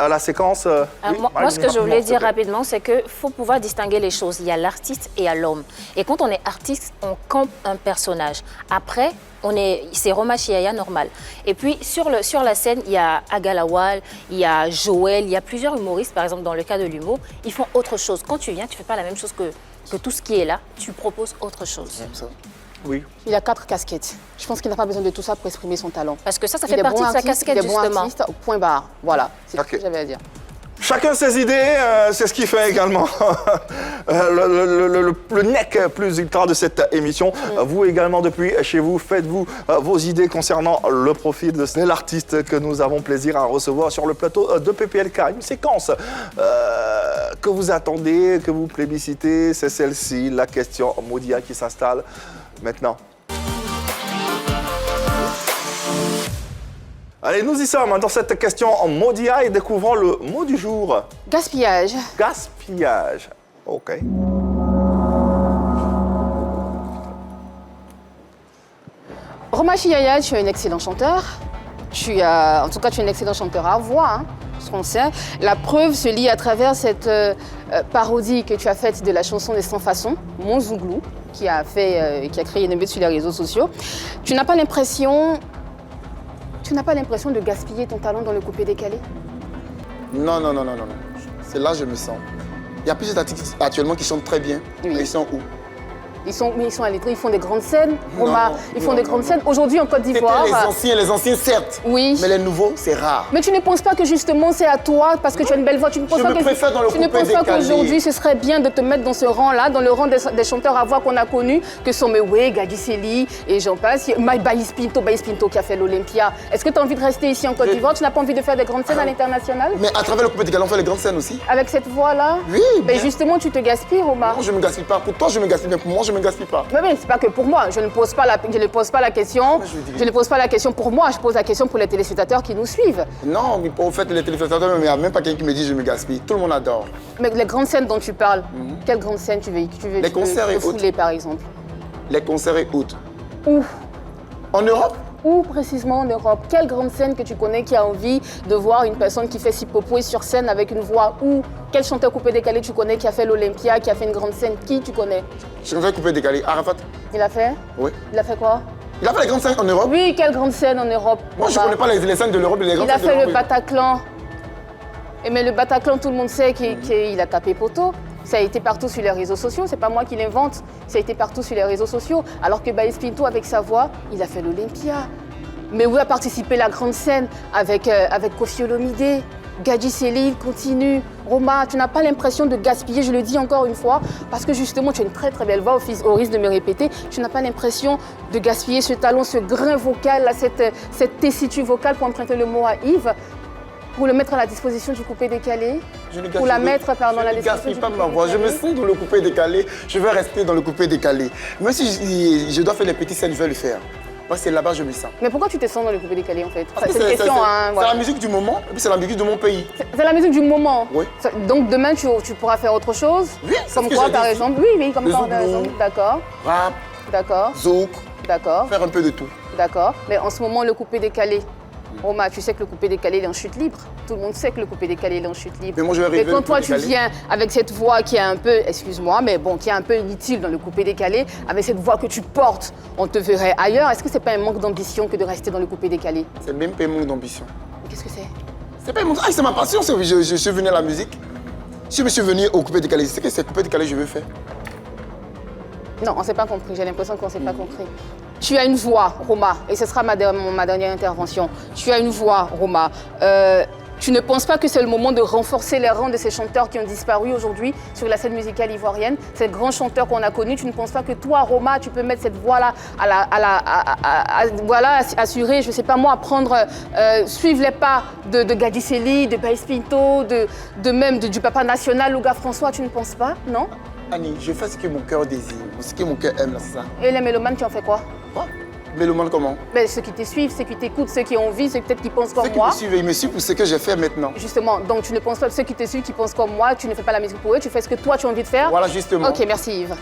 la séquence oui, moi, ce que je voulais dire rapidement, c'est qu'il faut pouvoir distinguer les choses. Il y a l'artiste et il y a l'homme. Et quand on est artiste, on campe un personnage. Après, c'est Roma Chiaya normal. Et puis, sur la scène, il y a Agalawal, il y a Joël, il y a plusieurs humoristes, par exemple, dans le cas de l'humour. Ils font autre chose. Quand tu viens, tu ne fais pas la même chose que tout ce qui est là. Tu proposes autre chose. Oui. Il a 4 casquettes. Je pense qu'il n'a pas besoin de tout ça pour exprimer son talent. Parce que ça fait partie de sa casquette, justement. Il est bon artiste, point barre. Voilà, c'est ce que j'avais à dire. Chacun ses idées, c'est ce qui fait également le nec plus ultra de cette émission. Vous également, depuis chez vous, faites-vous vos idées concernant le profil de l'artiste que nous avons plaisir à recevoir sur le plateau de PPLK. Une séquence que vous attendez, que vous plébiscitez, c'est celle-ci, la question Modia qui s'installe maintenant. Allez, nous y sommes dans cette question en Modia et découvrons le mot du jour. Gaspillage. Gaspillage. OK. Roma Chiaya, tu es un excellent chanteur. En tout cas, tu es un excellent chanteur à voix, hein, ce qu'on sait. La preuve se lie à travers cette parodie que tu as faite de la chanson des 100 façons, Mon Zouglou, qui a créé une émeute sur les réseaux sociaux. Tu n'as pas l'impression de gaspiller ton talent dans le coupé-décalé? Non. C'est là que je me sens. Il y a plusieurs artistes actuellement qui chantent très bien. Oui. Ils sont où? Ils sont à l'étranger, ils font des grandes scènes. Roma, ils font des grandes scènes. Aujourd'hui, en Côte d'Ivoire... Les anciens, certes. Oui. Mais les nouveaux, c'est rare. Mais tu ne penses pas que justement, c'est à toi, parce que tu as une belle voix. Tu ne penses pas qu'aujourd'hui, ce serait bien de te mettre dans ce rang-là, dans le rang des chanteurs à voix qu'on a connus, que sont Mewe, Gadiseli et j'en passe. Baïs Pinto qui a fait l'Olympia. Est-ce que tu as envie de rester ici en Côte d'Ivoire? Tu n'as pas envie de faire des grandes scènes à l'international? Mais à travers le coupé décalé, on fait les grandes scènes aussi. Avec cette voix-là? Oui. Mais justement, tu te gaspilles, Roma. Non, je ne me gaspille pas. Pour toi, je me gaspille, mais pour moi, je ne me gaspille pas. Mais c'est pas que pour moi. Je ne pose pas la question. Je ne pose pas la question pour moi. Je pose la question pour les téléspectateurs qui nous suivent. Non, mais pour fait les téléspectateurs, il n'y a même pas quelqu'un qui me dit je me gaspille. Tout le monde adore. Mais les grandes scènes dont tu parles, quelles grandes scènes tu veux les concerts et fouler, par exemple? Les concerts et autres. Où? En Europe? Où précisément en Europe? Quelle grande scène que tu connais qui a envie de voir une personne qui fait Sipopoé sur scène avec une voix? Ou quel chanteur coupé décalé tu connais qui a fait l'Olympia, qui a fait une grande scène? Qui tu connais? Chanteur coupé décalé, Arafat. Il a fait? Oui. Il a fait quoi? Il a fait les grandes scènes en Europe? Oui, quelle grande scène en Europe? Moi, je ne connais pas les scènes de l'Europe et les grandes scènes de l'Europe. Il a fait le Bataclan. Mais le Bataclan, tout le monde sait qu'il a tapé poteau. Ça a été partout sur les réseaux sociaux, c'est pas moi qui l'invente. Ça a été partout sur les réseaux sociaux. Alors que Baïs Pinto, avec sa voix, il a fait l'Olympia. Mais où a participé la grande scène avec Koffi Olomide, Gadiseli, il continue. Roma, tu n'as pas l'impression de gaspiller, je le dis encore une fois, parce que justement, tu as une très très belle voix, au risque de me répéter. Tu n'as pas l'impression de gaspiller ce talent, ce grain vocal, cette tessiture vocale, pour emprunter le mot à Yves. pour le mettre à la disposition du coupé-décalé? Pour la mettre dans la disposition du pas ma voix. Je me sens dans le coupé-décalé. Je vais rester dans le coupé-décalé. Même si je dois faire les petits scènes, je vais le faire. Moi, c'est là-bas que je me sens. Mais pourquoi tu te sens dans le coupé-décalé en fait? C'est une question, hein, voilà. C'est la musique du moment et puis c'est la musique de mon pays. C'est la musique du moment? Oui. Donc demain, tu pourras faire autre chose? Oui, comme quoi, par exemple? Oui, comme quoi, par exemple. D'accord. Rap. D'accord. Zouk. D'accord. Faire un peu de tout. D'accord. Mais en ce moment, le coupé-décalé, Roma, tu sais que le coupé-décalé est en chute libre. Tout le monde sait que le coupé-décalé est en chute libre. Mais moi, je vais arriver. Mais quand toi, tu viens avec cette voix qui est un peu, excuse-moi, mais bon, qui est un peu inutile dans le coupé-décalé, avec cette voix que tu portes, on te verrait ailleurs. Est-ce que c'est pas un manque d'ambition que de rester dans le coupé-décalé? C'est même pas un manque d'ambition. Qu'est-ce que c'est? C'est pas un manque. Ah, c'est ma passion. Je suis venu à la musique. Si je me suis venu au coupé-décalé, c'est que c'est coupé-décalé que je veux faire. Non, on ne s'est pas compris. J'ai l'impression qu'on ne s'est pas compris. Tu as une voix, Roma, et ce sera ma dernière intervention. Tu as une voix, Roma. Tu ne penses pas que c'est le moment de renforcer les rangs de ces chanteurs qui ont disparu aujourd'hui sur la scène musicale ivoirienne, ces grands chanteurs qu'on a connus? Tu ne penses pas que toi, Roma, tu peux mettre cette voix-là assurer, je ne sais pas moi, suivre les pas de Gadiseli, de Baïs Pinto, même du Papa National, Louga François, tu ne penses pas? Non? Annie, je fais ce que mon cœur désire, ce que mon cœur aime, là, c'est ça. Et les mélomanes, tu en fais quoi? Quoi? Mélomanes comment? Ben, ceux qui te suivent, ceux qui t'écoutent, ceux qui ont envie, ceux peut-être qui pensent comme moi. Ceux qui me suivent pour ce que je fais maintenant. Justement, donc tu ne penses pas ceux qui te suivent, qui pensent comme moi, tu ne fais pas la musique pour eux, tu fais ce que toi tu as envie de faire? Voilà, justement. Ok, merci Yves.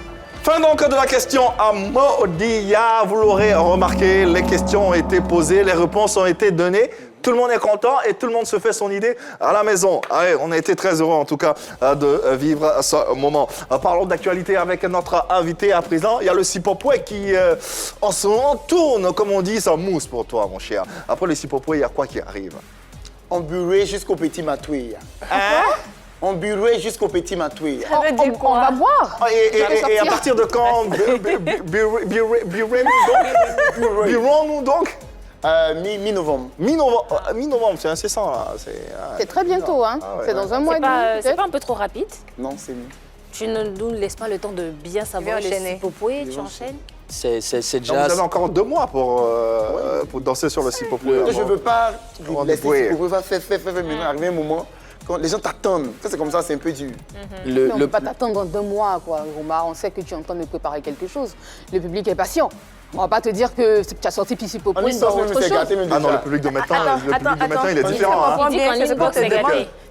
Fin donc de la question à Modia. Vous l'aurez remarqué, les questions ont été posées, les réponses ont été données. Tout le monde est content et tout le monde se fait son idée à la maison. Allez, on a été très heureux en tout cas de vivre ce moment. Parlons d'actualité avec notre invité à présent. Il y a le Sipopoué qui en ce moment tourne, comme on dit, ça mousse pour toi mon cher. Après le Sipopoué, il y a quoi qui arrive? Emburé jusqu'au petit matouille. Hein? Emburé jusqu'au petit matouille. Ça veut dire quoi? On va boire. Et à partir de quand? Birons-nous donc? Mi-novembre. Mi-novembre, c'est incessant là. C'est très bientôt, hein. C'est dans un mois et demi. C'est pas un peu trop rapide? Non, c'est mieux. Tu ne nous laisses pas le temps de bien savoir le Sipopoué, tu enchaînes? C'est déjà... Donc vous avez encore 2 mois pour danser sur le Sipopoué. Je ne veux pas laisser Sipopoué faire maintenant. Arriver un moment, quand les gens t'attendent. C'est comme ça, c'est un peu dur. On ne peut pas t'attendre dans 2 mois, quoi, Roma. On sait que tu es en train de préparer quelque chose. Le public est patient. On ne va pas te dire que tu as sorti Sipopoué dans autre chose. Ah non, le public de maintenant, il est différent.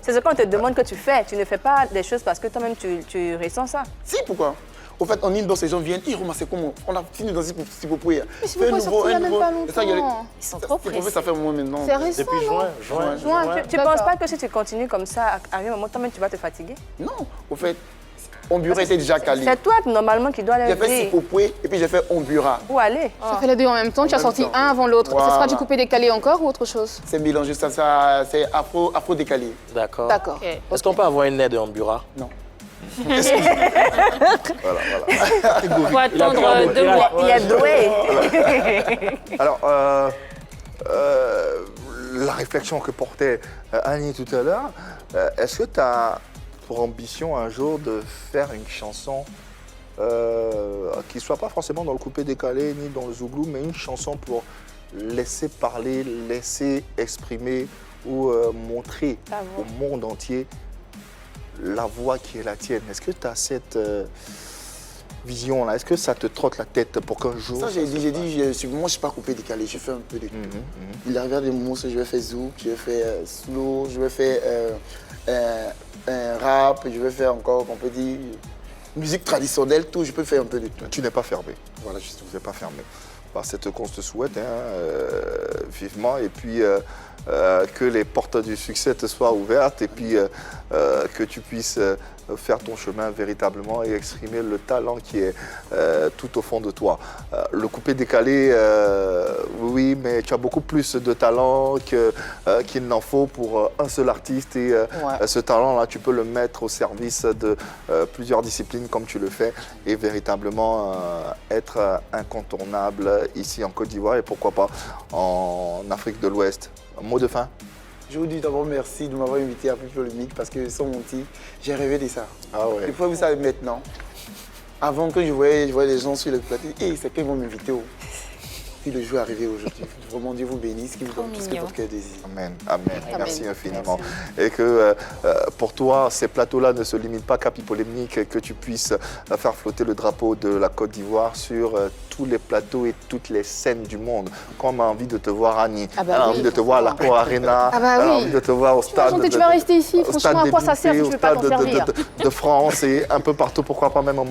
C'est ce qu'on te demande que tu fais. Tu ne fais pas des choses parce que toi-même, tu ressens ça. Si, pourquoi? Au fait, en Ile-dans, ces gens viennent, ils Roma, c'est comment? On a fini dans Sipopoué. Mais Sipopoué, il y a même pas longtemps. Ils sont trop pressés. Ça fait un moment maintenant. C'est récent, Depuis juin. Tu ne penses pas que si tu continues comme ça, à un moment, toi-même, tu vas te fatiguer? Non, au fait, Ombura était déjà calé. C'est toi, normalement, qui dois aller. J'ai fait Sipopoué et puis j'ai fait Ombura. Où aller? Ça fait les deux en même temps, tu as sorti un avant l'autre. Voilà. Ce sera du coupé-décalé encore ou autre chose? C'est mélangé, ça c'est afro-décalé. D'accord. D'accord. Okay. Est-ce qu'on peut avoir une aide de Ombura? Non. Voilà. Il faut attendre 2 mois. Il est doué. Alors, la réflexion que portait Annie tout à l'heure, est-ce que tu as pour ambition un jour de faire une chanson qui ne soit pas forcément dans le coupé-décalé ni dans le zouglou, mais une chanson pour laisser parler, laisser exprimer ou montrer au monde entier la voix qui est la tienne? Est-ce que tu as cette vision-là? Est-ce que ça te trotte la tête pour qu'un jour... Ça, j'ai dit, moi je ne suis pas coupé-décalé, je fais un peu de tout. Il arrive à des moments où je vais faire zouk, je vais faire slow, je vais faire rap, je vais faire encore, on peut dire, musique traditionnelle, tout, je peux faire un peu de tout. Tu n'es pas fermé. Voilà, justement. Tu n'es pas fermé. Bah, c'est ce qu'on te souhaite, vivement, et puis que les portes du succès te soient ouvertes, et puis que tu puisses faire ton chemin véritablement et exprimer le talent qui est tout au fond de toi. Le coupé-décalé, oui, mais tu as beaucoup plus de talent qu'il n'en faut pour un seul artiste, et ce talent-là, tu peux le mettre au service de plusieurs disciplines comme tu le fais, et véritablement être incontournable ici en Côte d'Ivoire et pourquoi pas en Afrique de l'Ouest. Un mot de fin? Je vous dis d'abord merci de m'avoir invité à People Mic parce que sans mentir, j'ai rêvé de ça. Ah ouais. Il faut que vous savez maintenant. Avant que je voyais les gens sur le plateau, hey, c'est qu'ils vont m'inviter. Puis le jour est arrivé aujourd'hui. Vraiment, Dieu vous bénisse, qu'il vous donne tout ce que votre cœur désire. Amen, amen. Merci infiniment. Merci. Et que pour toi, ces plateaux-là ne se limitent pas qu'à Pipolémique, que tu puisses faire flotter le drapeau de la Côte d'Ivoire sur tous les plateaux et toutes les scènes du monde. Quand on a envie de te voir, Annie, on a envie de te voir à l'Accor Arena, on a envie de te voir au stade. Tu vas rester ici, franchement, à quoi ça sert si je ne vais pas t'en servir de France et un peu partout, pourquoi pas même au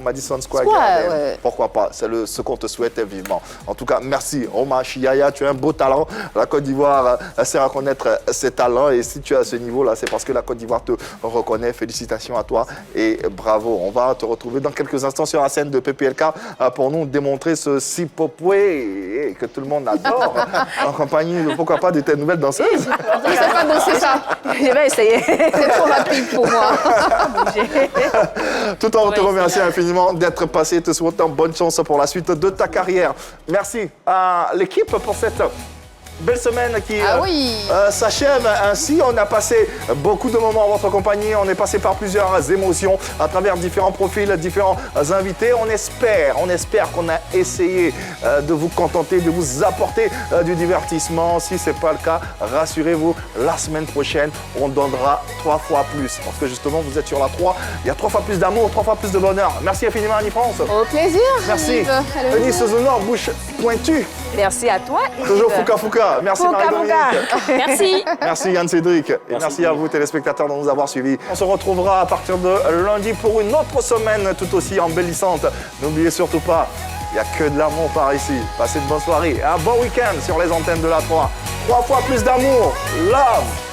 Madison Square Garden. Ouais. Pourquoi pas, c'est ce qu'on te souhaite vivement. En tout cas, merci Roma Chiaya, tu as un beau talent. La Côte d'Ivoire sait reconnaître ses talents et si tu es à ce niveau-là, c'est parce que la Côte d'Ivoire te reconnaît. Félicitations à toi et bravo. On va te retrouver dans quelques instants sur la scène de PPLK pour nous démontrer ce Sipopoué que tout le monde adore en compagnie, pourquoi pas, de tes nouvelles danseuses. Je ne sais pas danser ça. Je vais essayer. C'est trop rapide pour moi. Tout en te remerciant infiniment d'être passé, te souhaitant bonne chance pour la suite de ta carrière. Merci à l'équipe pour cette belle semaine qui s'achève ainsi. On a passé beaucoup de moments en votre compagnie. On est passé par plusieurs émotions à travers différents profils, différents invités. On espère qu'on a essayé de vous contenter, de vous apporter du divertissement. Si ce n'est pas le cas, rassurez-vous, la semaine prochaine, on donnera 3 fois plus. Parce que justement, vous êtes sur la 3. Il y a 3 fois plus d'amour, 3 fois plus de bonheur. Merci infiniment, Annie France. Au plaisir. Merci. Denis Sozonor, bouche pointue. Merci à toi. Toujours Fouka Fouka. Merci Marie-Dominique. Merci. Merci Yann Cédric. Et merci à vous téléspectateurs de nous avoir suivis. On se retrouvera à partir de lundi pour une autre semaine tout aussi embellissante. N'oubliez surtout pas, il n'y a que de l'amour par ici. Passez une bonne soirée et un bon week-end sur les antennes de la 3. 3 fois plus d'amour. Love.